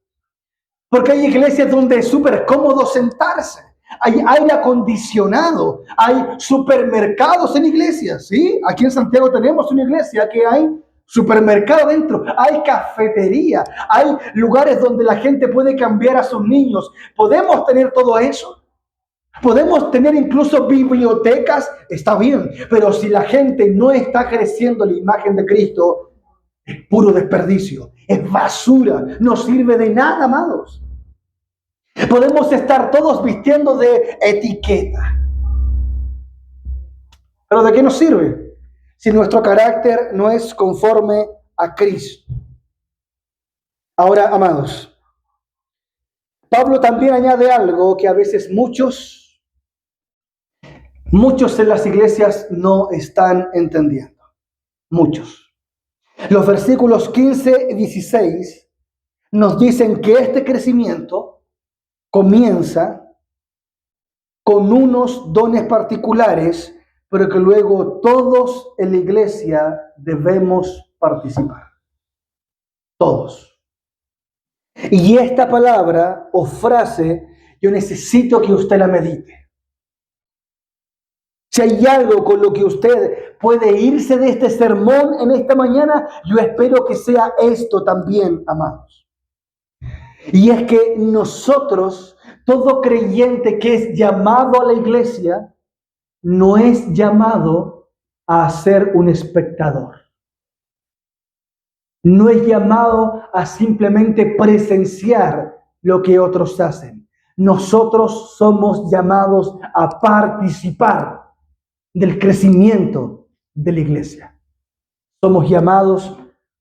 Porque hay iglesias donde es súper cómodo sentarse. Hay aire acondicionado, hay supermercados en iglesias, ¿sí? Aquí en Santiago tenemos una iglesia que hay supermercado dentro, hay cafetería, hay lugares donde la gente puede cambiar a sus niños. ¿Podemos tener todo eso? Podemos tener incluso bibliotecas, está bien, pero si la gente no está creciendo la imagen de Cristo, es puro desperdicio, es basura, no sirve de nada, amados. Podemos estar todos vistiendo de etiqueta. ¿Pero de qué nos sirve si nuestro carácter no es conforme a Cristo? Ahora, amados, Pablo también añade algo que a veces muchos en las iglesias no están entendiendo. Muchos. Los versículos 15 y 16 nos dicen que este crecimiento comienza con unos dones particulares, pero que luego todos en la iglesia debemos participar. Todos. Y esta palabra o frase, yo necesito que usted la medite. Si hay algo con lo que usted puede irse de este sermón en esta mañana, yo espero que sea esto también, amados. Y es que nosotros, todo creyente que es llamado a la iglesia, no es llamado a ser un espectador. No es llamado a simplemente presenciar lo que otros hacen. Nosotros somos llamados a participar del crecimiento de la iglesia. Somos llamados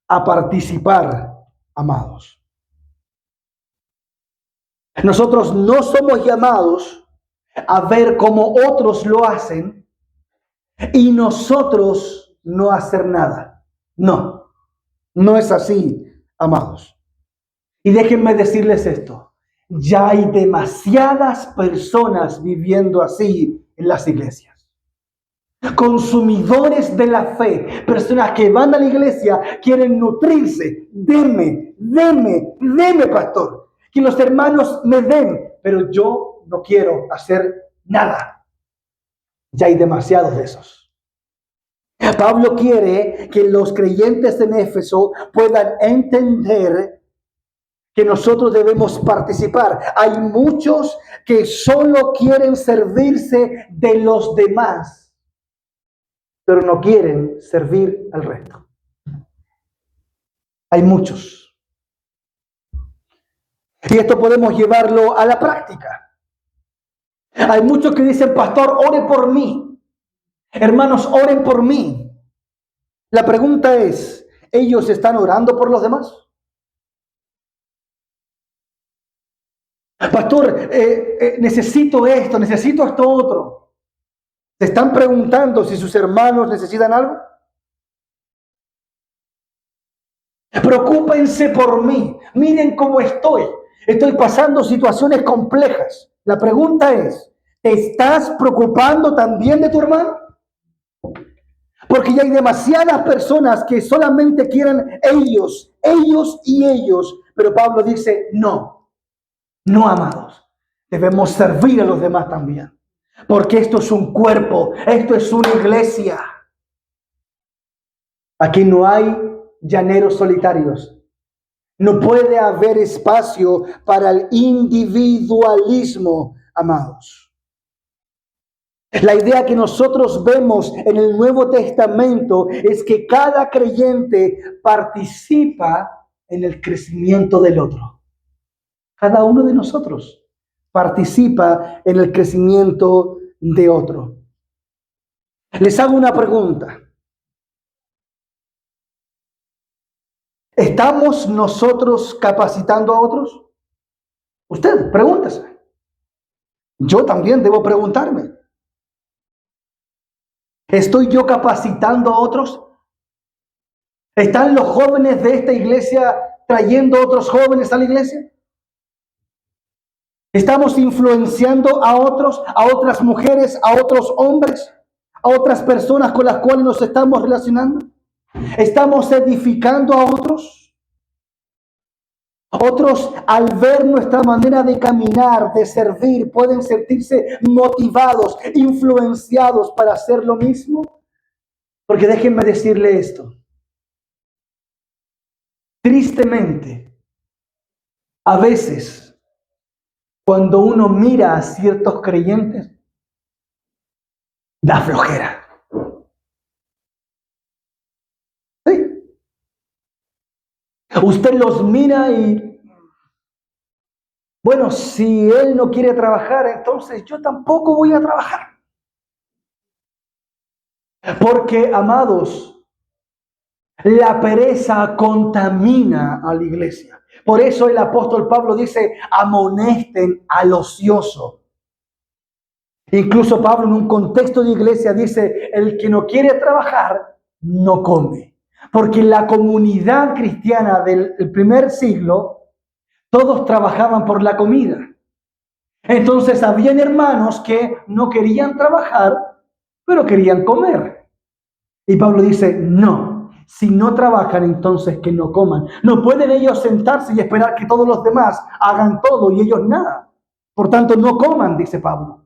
a participar, amados. Nosotros no somos llamados a ver cómo otros lo hacen y nosotros no hacer nada. No, no es así, amados. Y déjenme decirles esto. Ya hay demasiadas personas viviendo así en las iglesias. Consumidores de la fe, personas que van a la iglesia, quieren nutrirse. Deme, pastor. Que los hermanos me den, pero yo no quiero hacer nada. Ya hay demasiados de esos. Pablo quiere que los creyentes en Éfeso puedan entender que nosotros debemos participar. Hay muchos que solo quieren servirse de los demás, pero no quieren servir al resto. Hay muchos. Y esto podemos llevarlo a la práctica. Hay muchos que dicen, pastor, ore por mí. Hermanos, oren por mí. La pregunta es, ¿ellos están orando por los demás? Pastor, necesito esto otro. ¿Se están preguntando si sus hermanos necesitan algo? Preocúpense por mí. Miren cómo estoy. Estoy pasando situaciones complejas. La pregunta es, ¿te estás preocupando también de tu hermano? Porque ya hay demasiadas personas que solamente quieren ellos, pero Pablo dice, no, amados, debemos servir a los demás también, porque esto es un cuerpo, esto es una iglesia. Aquí no hay llaneros solitarios. No puede haber espacio para el individualismo, amados. La idea que nosotros vemos en el Nuevo Testamento es que cada creyente participa en el crecimiento del otro. Cada uno de nosotros participa en el crecimiento de otro. Les hago una pregunta. ¿Estamos nosotros capacitando a otros? Usted, pregúntese. Yo también debo preguntarme. ¿Estoy yo capacitando a otros? ¿Están los jóvenes de esta iglesia trayendo a otros jóvenes a la iglesia? ¿Estamos influenciando a otros, a otras mujeres, a otros hombres, a otras personas con las cuales nos estamos relacionando? ¿Estamos edificando a otros? Otros, al ver nuestra manera de caminar, de servir, pueden sentirse motivados, influenciados para hacer lo mismo. Porque déjenme decirle esto. Tristemente, a veces, cuando uno mira a ciertos creyentes, da flojera. ¿Sí? Usted los mira y, bueno, si él no quiere trabajar, entonces yo tampoco voy a trabajar. Porque, amados, la pereza contamina a la iglesia. Por eso el apóstol Pablo dice, amonesten al ocioso. Incluso Pablo en un contexto de iglesia dice, el que no quiere trabajar, no come. Porque la comunidad cristiana del primer siglo, todos trabajaban por la comida. Entonces habían hermanos que no querían trabajar, pero querían comer. Y Pablo dice, no, si no trabajan, entonces que no coman. No pueden ellos sentarse y esperar que todos los demás hagan todo y ellos nada. Por tanto, no coman, dice Pablo.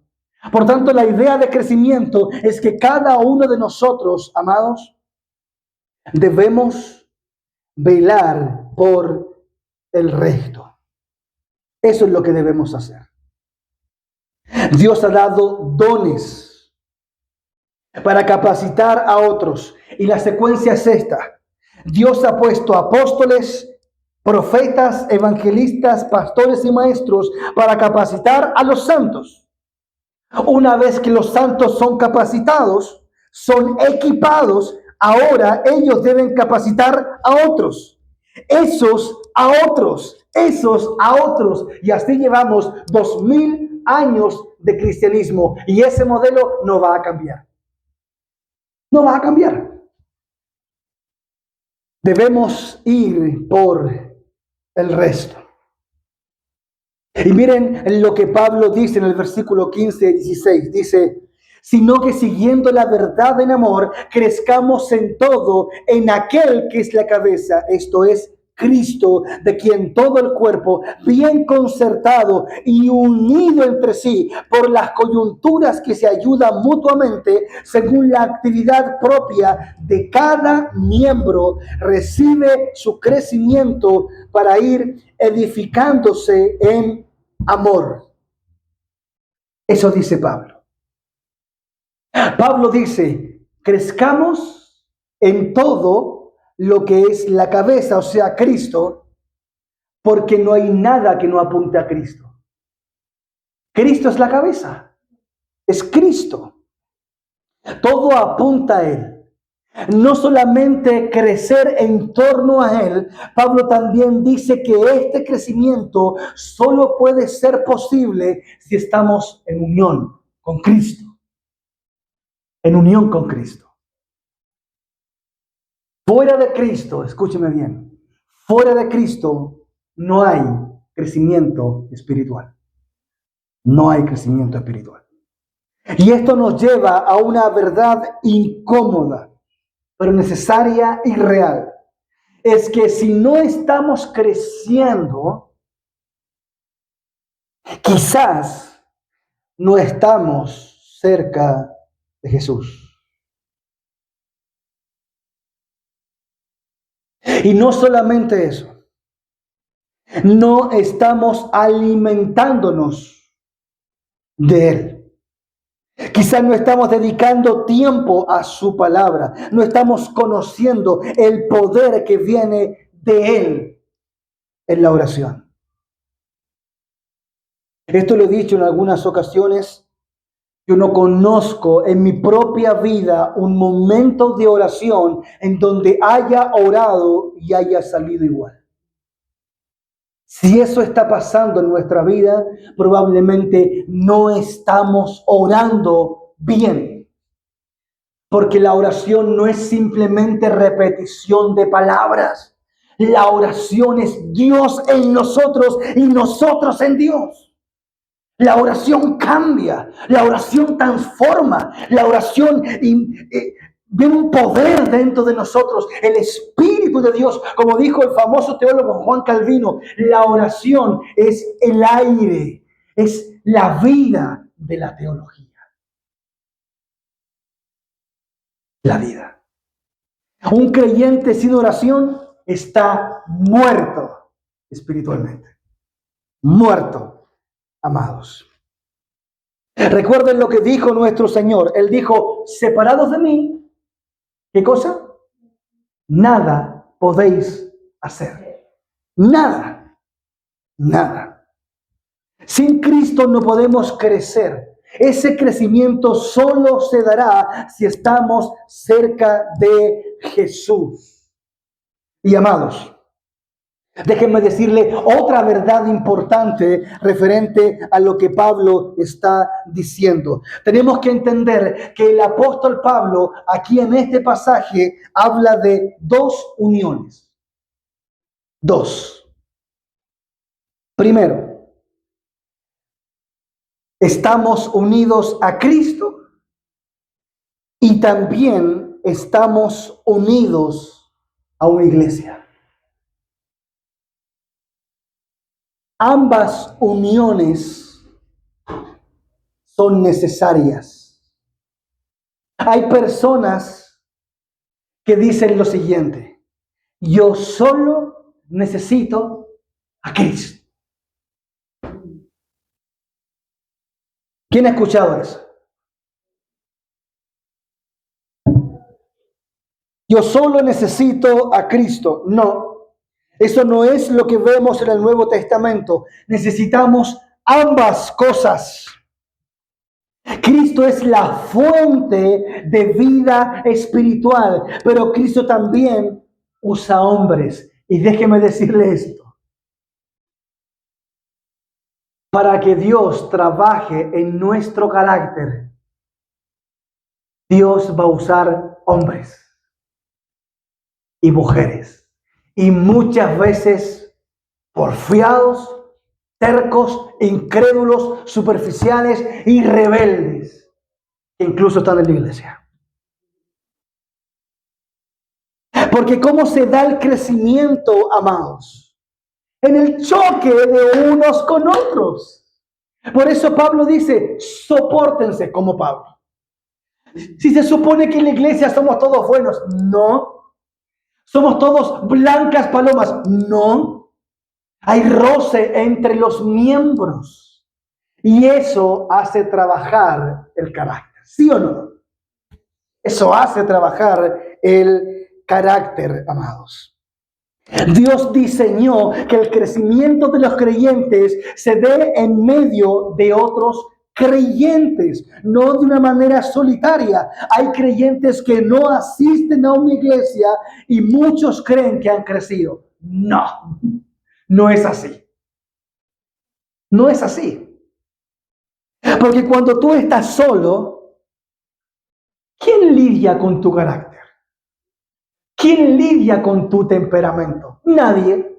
Por tanto, la idea de crecimiento es que cada uno de nosotros, amados, debemos velar por el resto. Eso es lo que debemos hacer. Dios ha dado dones para capacitar a otros. Y la secuencia es esta. Dios ha puesto apóstoles, profetas, evangelistas, pastores y maestros para capacitar a los santos. Una vez que los santos son capacitados, son equipados, ahora ellos deben capacitar a otros. Esos a otros, esos a otros. Y así llevamos 2000 años de cristianismo y ese modelo no va a cambiar. No va a cambiar. Debemos ir por el resto. Y miren lo que Pablo dice en el versículo 15 y 16. Dice, sino que siguiendo la verdad en amor, crezcamos en todo en aquel que es la cabeza, esto es Cristo, de quien todo el cuerpo, bien concertado y unido entre sí por las coyunturas que se ayudan mutuamente, según la actividad propia de cada miembro, recibe su crecimiento para ir edificándose en amor. Eso dice Pablo. Pablo dice, crezcamos en todo lo que es la cabeza, o sea, Cristo, porque no hay nada que no apunte a Cristo. Cristo es la cabeza, es Cristo. Todo apunta a Él. No solamente crecer en torno a Él, Pablo también dice que este crecimiento solo puede ser posible si estamos en unión con Cristo. En unión con Cristo. Fuera de Cristo, escúcheme bien, fuera de Cristo no hay crecimiento espiritual. No hay crecimiento espiritual. Y esto nos lleva a una verdad incómoda, pero necesaria y real. Es que si no estamos creciendo, quizás no estamos cerca de Jesús. Y no solamente eso, no estamos alimentándonos de Él. Quizás no estamos dedicando tiempo a su palabra, no estamos conociendo el poder que viene de Él en la oración. Esto lo he dicho en algunas ocasiones Yo no conozco en mi propia vida un momento de oración en donde haya orado y haya salido igual. Si eso está pasando en nuestra vida, probablemente no estamos orando bien. Porque la oración no es simplemente repetición de palabras. La oración es Dios en nosotros y nosotros en Dios. La oración cambia, la oración transforma, la oración ve un poder dentro de nosotros, el Espíritu de Dios, como dijo el famoso teólogo Juan Calvino, la oración es el aire, es la vida de la teología. La vida. Un creyente sin oración está muerto espiritualmente. Muerto, amados. Recuerden lo que dijo nuestro Señor. Él dijo, separados de mí, ¿qué cosa? Nada podéis hacer. Nada. Nada. Sin Cristo no podemos crecer. Ese crecimiento solo se dará si estamos cerca de Jesús. Y amados, déjenme decirle otra verdad importante referente a lo que Pablo está diciendo. Tenemos que entender que el apóstol Pablo aquí en este pasaje habla de dos uniones. Dos. Primero, estamos unidos a Cristo y también estamos unidos a una iglesia. Ambas uniones son necesarias. Hay personas que dicen lo siguiente: yo solo necesito a Cristo. ¿Quién ha escuchado eso? Yo solo necesito a Cristo. No, eso no es lo que vemos en el Nuevo Testamento. Necesitamos ambas cosas. Cristo es la fuente de vida espiritual, pero Cristo también usa hombres. Y déjeme decirle esto: para que Dios trabaje en nuestro carácter, Dios va a usar hombres y mujeres. Y muchas veces porfiados, tercos, incrédulos, superficiales y rebeldes, que incluso están en la iglesia. Porque ¿cómo se da el crecimiento, amados? En el choque de unos con otros. Por eso Pablo dice, sopórtense como Pablo. Si se supone que en la iglesia somos todos buenos, no. Somos todos blancas palomas, no. Hay roce entre los miembros. Y eso hace trabajar el carácter, ¿sí o no? Eso hace trabajar el carácter, amados. Dios diseñó que el crecimiento de los creyentes se dé en medio de otros creyentes, no de una manera solitaria. Hay creyentes que no asisten a una iglesia y muchos creen que han crecido. No, no es así. No es así. Porque cuando tú estás solo, ¿quién lidia con tu carácter? ¿Quién lidia con tu temperamento? Nadie.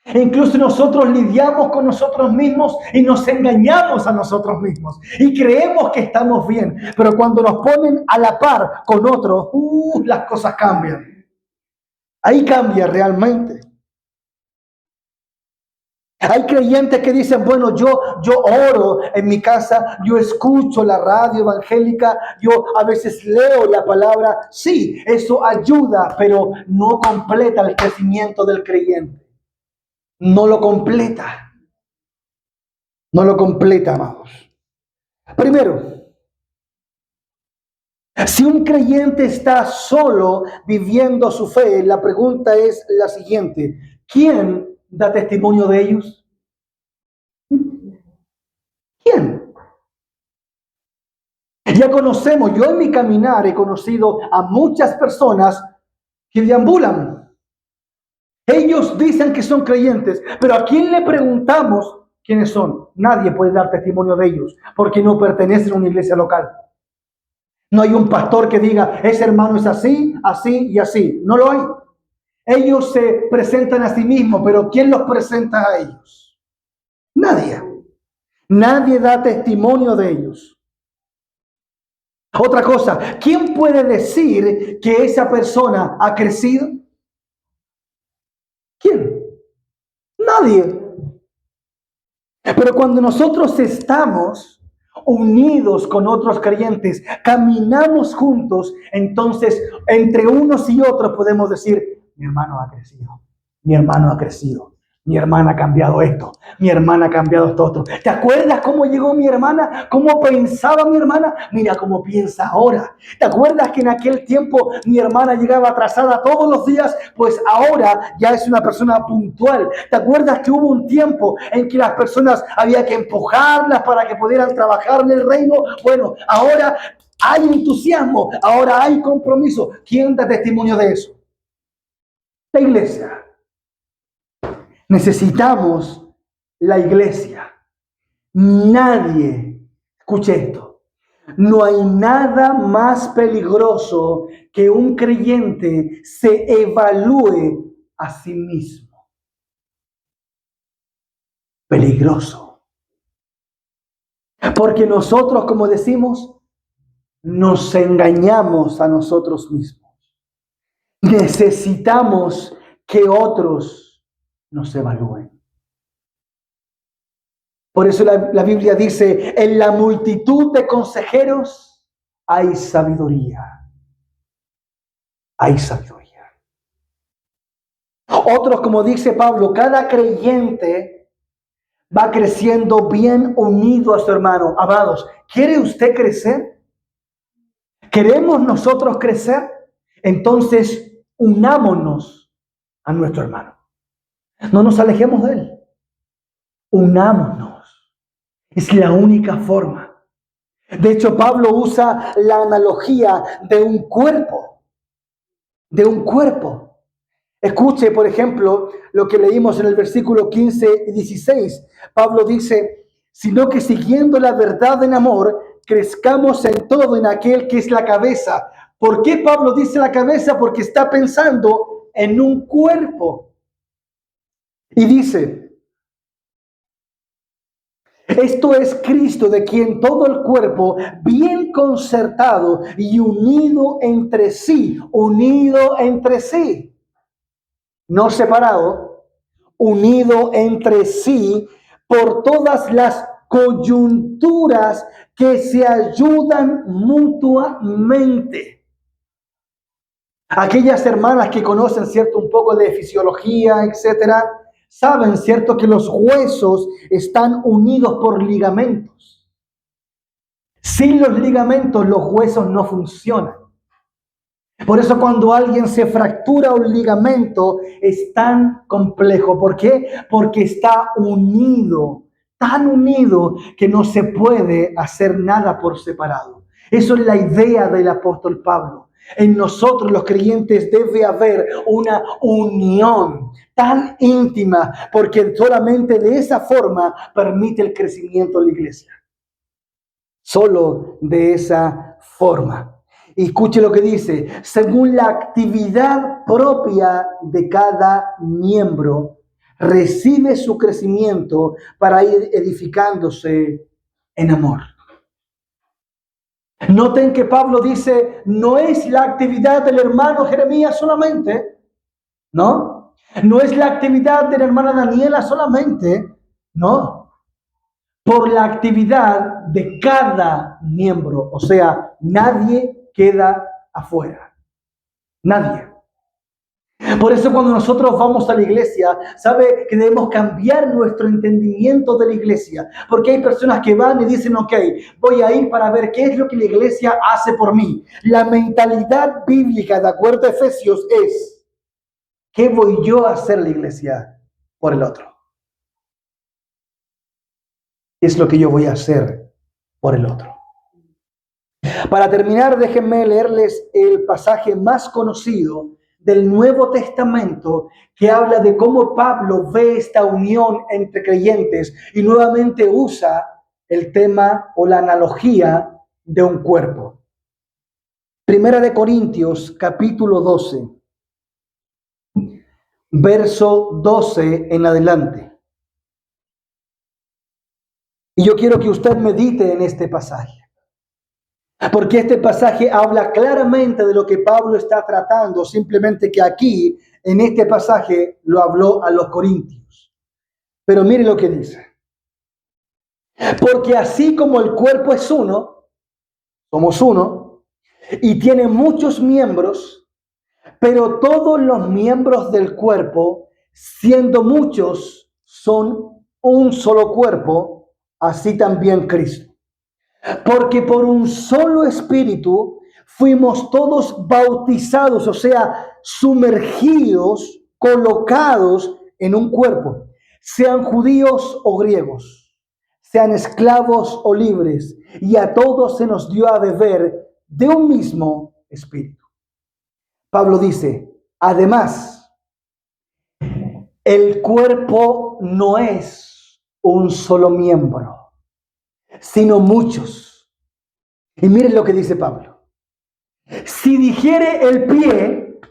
E incluso nosotros lidiamos con nosotros mismos y nos engañamos a nosotros mismos y creemos que estamos bien, pero cuando nos ponen a la par con otros, las cosas cambian. Ahí cambia realmente. Hay creyentes que dicen, bueno, yo oro en mi casa, yo escucho la radio evangélica, yo a veces leo la palabra. Sí, eso ayuda, pero no completa el crecimiento del creyente. No lo completa. No lo completa, amados. Primero, si un creyente está solo viviendo su fe, la pregunta es la siguiente: ¿quién da testimonio de ellos? ¿Quién? Ya conocemos, yo en mi caminar he conocido a muchas personas que deambulan. Ellos dicen que son creyentes, pero ¿a quién le preguntamos quiénes son? Nadie puede dar testimonio de ellos, porque no pertenecen a una iglesia local. No hay un pastor que diga, ese hermano es así, así y así. No lo hay. Ellos se presentan a sí mismos, pero ¿quién los presenta a ellos? Nadie. Nadie da testimonio de ellos. Otra cosa, ¿quién puede decir que esa persona ha crecido? ¿Quién? Nadie. Pero cuando nosotros estamos unidos con otros creyentes, caminamos juntos, entonces entre unos y otros podemos decir, mi hermano ha crecido, mi hermano ha crecido. Mi hermana ha cambiado esto, mi hermana ha cambiado esto otro. ¿Te acuerdas cómo llegó mi hermana? ¿Cómo pensaba mi hermana? Mira cómo piensa ahora. ¿Te acuerdas que en aquel tiempo mi hermana llegaba atrasada todos los días? Pues ahora ya es una persona puntual. ¿Te acuerdas que hubo un tiempo en que las personas había que empujarlas para que pudieran trabajar en el reino? Bueno, ahora hay entusiasmo, ahora hay compromiso. ¿Quién da testimonio de eso? La iglesia. Necesitamos la iglesia. Nadie, escuche esto, no hay nada más peligroso que un creyente se evalúe a sí mismo. Peligroso. Porque nosotros, como decimos, nos engañamos a nosotros mismos. Necesitamos que otros nos evalúen. Por eso la Biblia dice, en la multitud de consejeros hay sabiduría. Hay sabiduría. Otros, como dice Pablo, cada creyente va creciendo bien unido a su hermano. Amados, ¿quiere usted crecer? ¿Queremos nosotros crecer? Entonces, unámonos a nuestro hermano. No nos alejemos de él. Unámonos. Es la única forma. De hecho, Pablo usa la analogía de un cuerpo. De un cuerpo. Escuche, por ejemplo, lo que leímos en el versículo 15 y 16. Pablo dice, sino que siguiendo la verdad en amor, crezcamos en todo en aquel que es la cabeza. ¿Por qué Pablo dice la cabeza? Porque está pensando en un cuerpo. Y dice, esto es Cristo, de quien todo el cuerpo, bien concertado y unido entre sí, no separado, unido entre sí por todas las coyunturas que se ayudan mutuamente. Aquellas hermanas que conocen, cierto, un poco de fisiología, etcétera, saben, cierto, que los huesos están unidos por ligamentos. Sin los ligamentos, los huesos no funcionan. Por eso cuando alguien se fractura un ligamento es tan complejo. ¿Por qué? Porque está unido, tan unido que no se puede hacer nada por separado. Eso es la idea del apóstol Pablo. En nosotros los creyentes debe haber una unión tan íntima, porque solamente de esa forma permite el crecimiento de la iglesia. Solo de esa forma. Y escuche lo que dice, según la actividad propia de cada miembro, recibe su crecimiento para ir edificándose en amor. Noten que Pablo dice, no es la actividad del hermano Jeremías solamente, ¿no? No es la actividad de la hermana Daniela solamente, ¿no? Por la actividad de cada miembro, o sea, nadie queda afuera. Nadie. Por eso cuando nosotros vamos a la iglesia, sabe que debemos cambiar nuestro entendimiento de la iglesia. Porque hay personas que van y dicen, ok, voy a ir para ver qué es lo que la iglesia hace por mí. La mentalidad bíblica, de acuerdo a Efesios, es, ¿qué voy yo a hacer la iglesia por el otro? ¿Qué es lo que yo voy a hacer por el otro? Para terminar, déjenme leerles el pasaje más conocido del Nuevo Testamento que habla de cómo Pablo ve esta unión entre creyentes y nuevamente usa el tema o la analogía de un cuerpo. Primera de Corintios, capítulo 12, verso 12 en adelante. Y yo quiero que usted medite en este pasaje, porque este pasaje habla claramente de lo que Pablo está tratando, simplemente que aquí, en este pasaje, lo habló a los corintios. Pero mire lo que dice. Porque así como el cuerpo es uno, somos uno, y tiene muchos miembros, pero todos los miembros del cuerpo, siendo muchos, son un solo cuerpo, así también Cristo. Porque por un solo espíritu fuimos todos bautizados, o sea, sumergidos, colocados en un cuerpo, sean judíos o griegos, sean esclavos o libres, y a todos se nos dio a beber de un mismo espíritu. Pablo dice, además, el cuerpo no es un solo miembro, sino muchos. Y miren lo que dice Pablo. Si dijere el pie,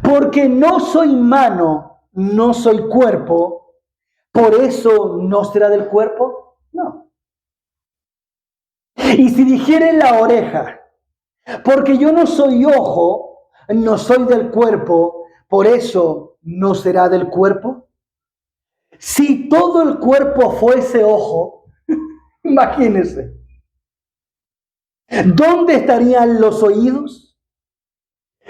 porque no soy mano, no soy cuerpo, ¿por eso no será del cuerpo? No. Y si dijere la oreja, porque yo no soy ojo, no soy del cuerpo, ¿por eso no será del cuerpo? Si todo el cuerpo fuese ojo, imagínense, ¿dónde estarían los oídos?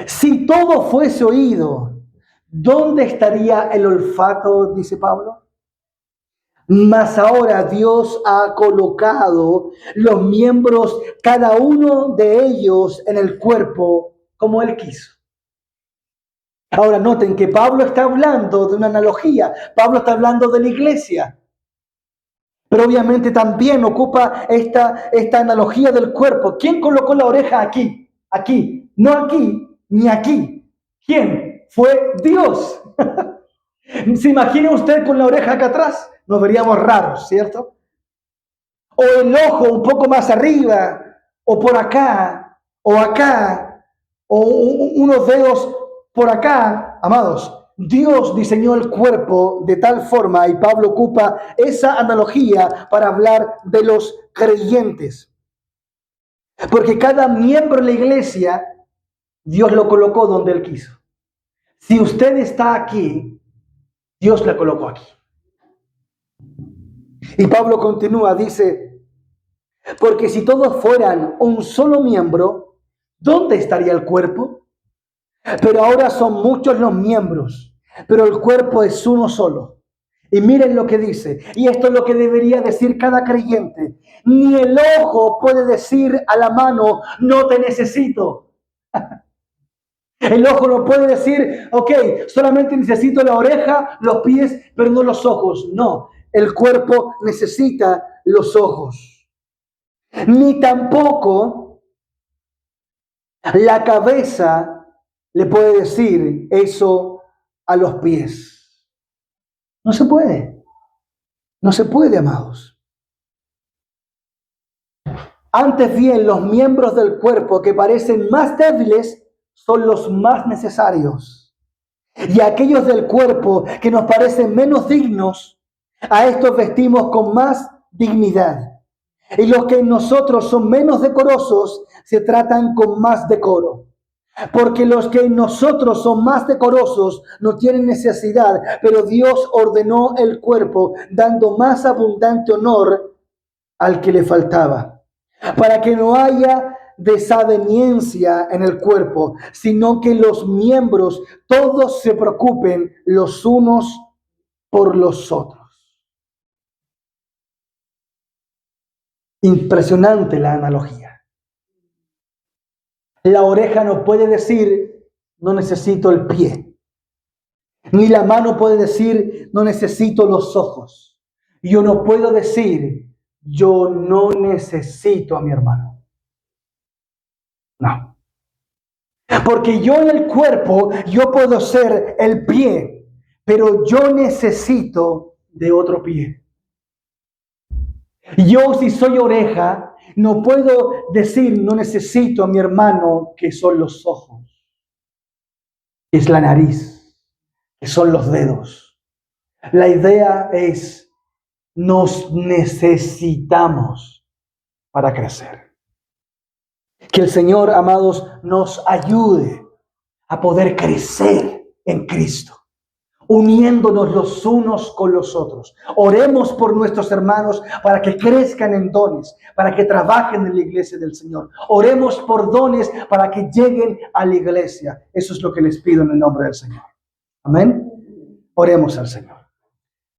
Si todo fuese oído, ¿dónde estaría el olfato? Dice Pablo. Mas ahora Dios ha colocado los miembros, cada uno de ellos, en el cuerpo como Él quiso. Ahora noten que Pablo está hablando de una analogía. Pablo está hablando de la iglesia. Pero obviamente también ocupa esta analogía del cuerpo. ¿Quién colocó la oreja aquí? Aquí. No aquí, ni aquí. ¿Quién? Fue Dios. ¿Se imagina usted con la oreja acá atrás? Nos veríamos raros, ¿cierto? O el ojo un poco más arriba, o por acá, o unos dedos por acá. Amados, Dios diseñó el cuerpo de tal forma, y Pablo ocupa esa analogía para hablar de los creyentes. Porque cada miembro de la iglesia, Dios lo colocó donde Él quiso. Si usted está aquí, Dios la colocó aquí. Y Pablo continúa, dice, porque si todos fueran un solo miembro, ¿dónde estaría el cuerpo? Pero ahora son muchos los miembros, pero el cuerpo es uno solo. Y miren lo que dice, y esto es lo que debería decir cada creyente. Ni el ojo puede decir a la mano, no te necesito. El ojo no puede decir, ok, solamente necesito la oreja, los pies, pero no los ojos. No, el cuerpo necesita los ojos. Ni tampoco la cabeza le puede decir eso a los pies. No se puede. No se puede, amados. Antes bien, los miembros del cuerpo que parecen más débiles son los más necesarios. Y aquellos del cuerpo que nos parecen menos dignos, a estos vestimos con más dignidad. Y los que en nosotros son menos decorosos, se tratan con más decoro. Porque los que en nosotros son más decorosos no tienen necesidad, pero Dios ordenó el cuerpo, dando más abundante honor al que le faltaba, para que no haya desaveniencia en el cuerpo, sino que los miembros todos se preocupen los unos por los otros. Impresionante la analogía. La oreja no puede decir, no necesito el pie. Ni la mano puede decir, no necesito los ojos. Yo no puedo decir, yo no necesito a mi hermano. No. Porque yo en el cuerpo, yo puedo ser el pie, pero yo necesito de otro pie. Yo, si soy oreja, no puedo decir no necesito a mi hermano, que son los ojos, que es la nariz, que son los dedos. La idea es, nos necesitamos para crecer. Que el Señor, amados, nos ayude a poder crecer en Cristo, uniéndonos los unos con los otros. Oremos por nuestros hermanos para que crezcan en dones, para que trabajen en la iglesia del Señor. Oremos por dones para que lleguen a la iglesia. Eso es lo que les pido en el nombre del Señor. Amén. Oremos al Señor.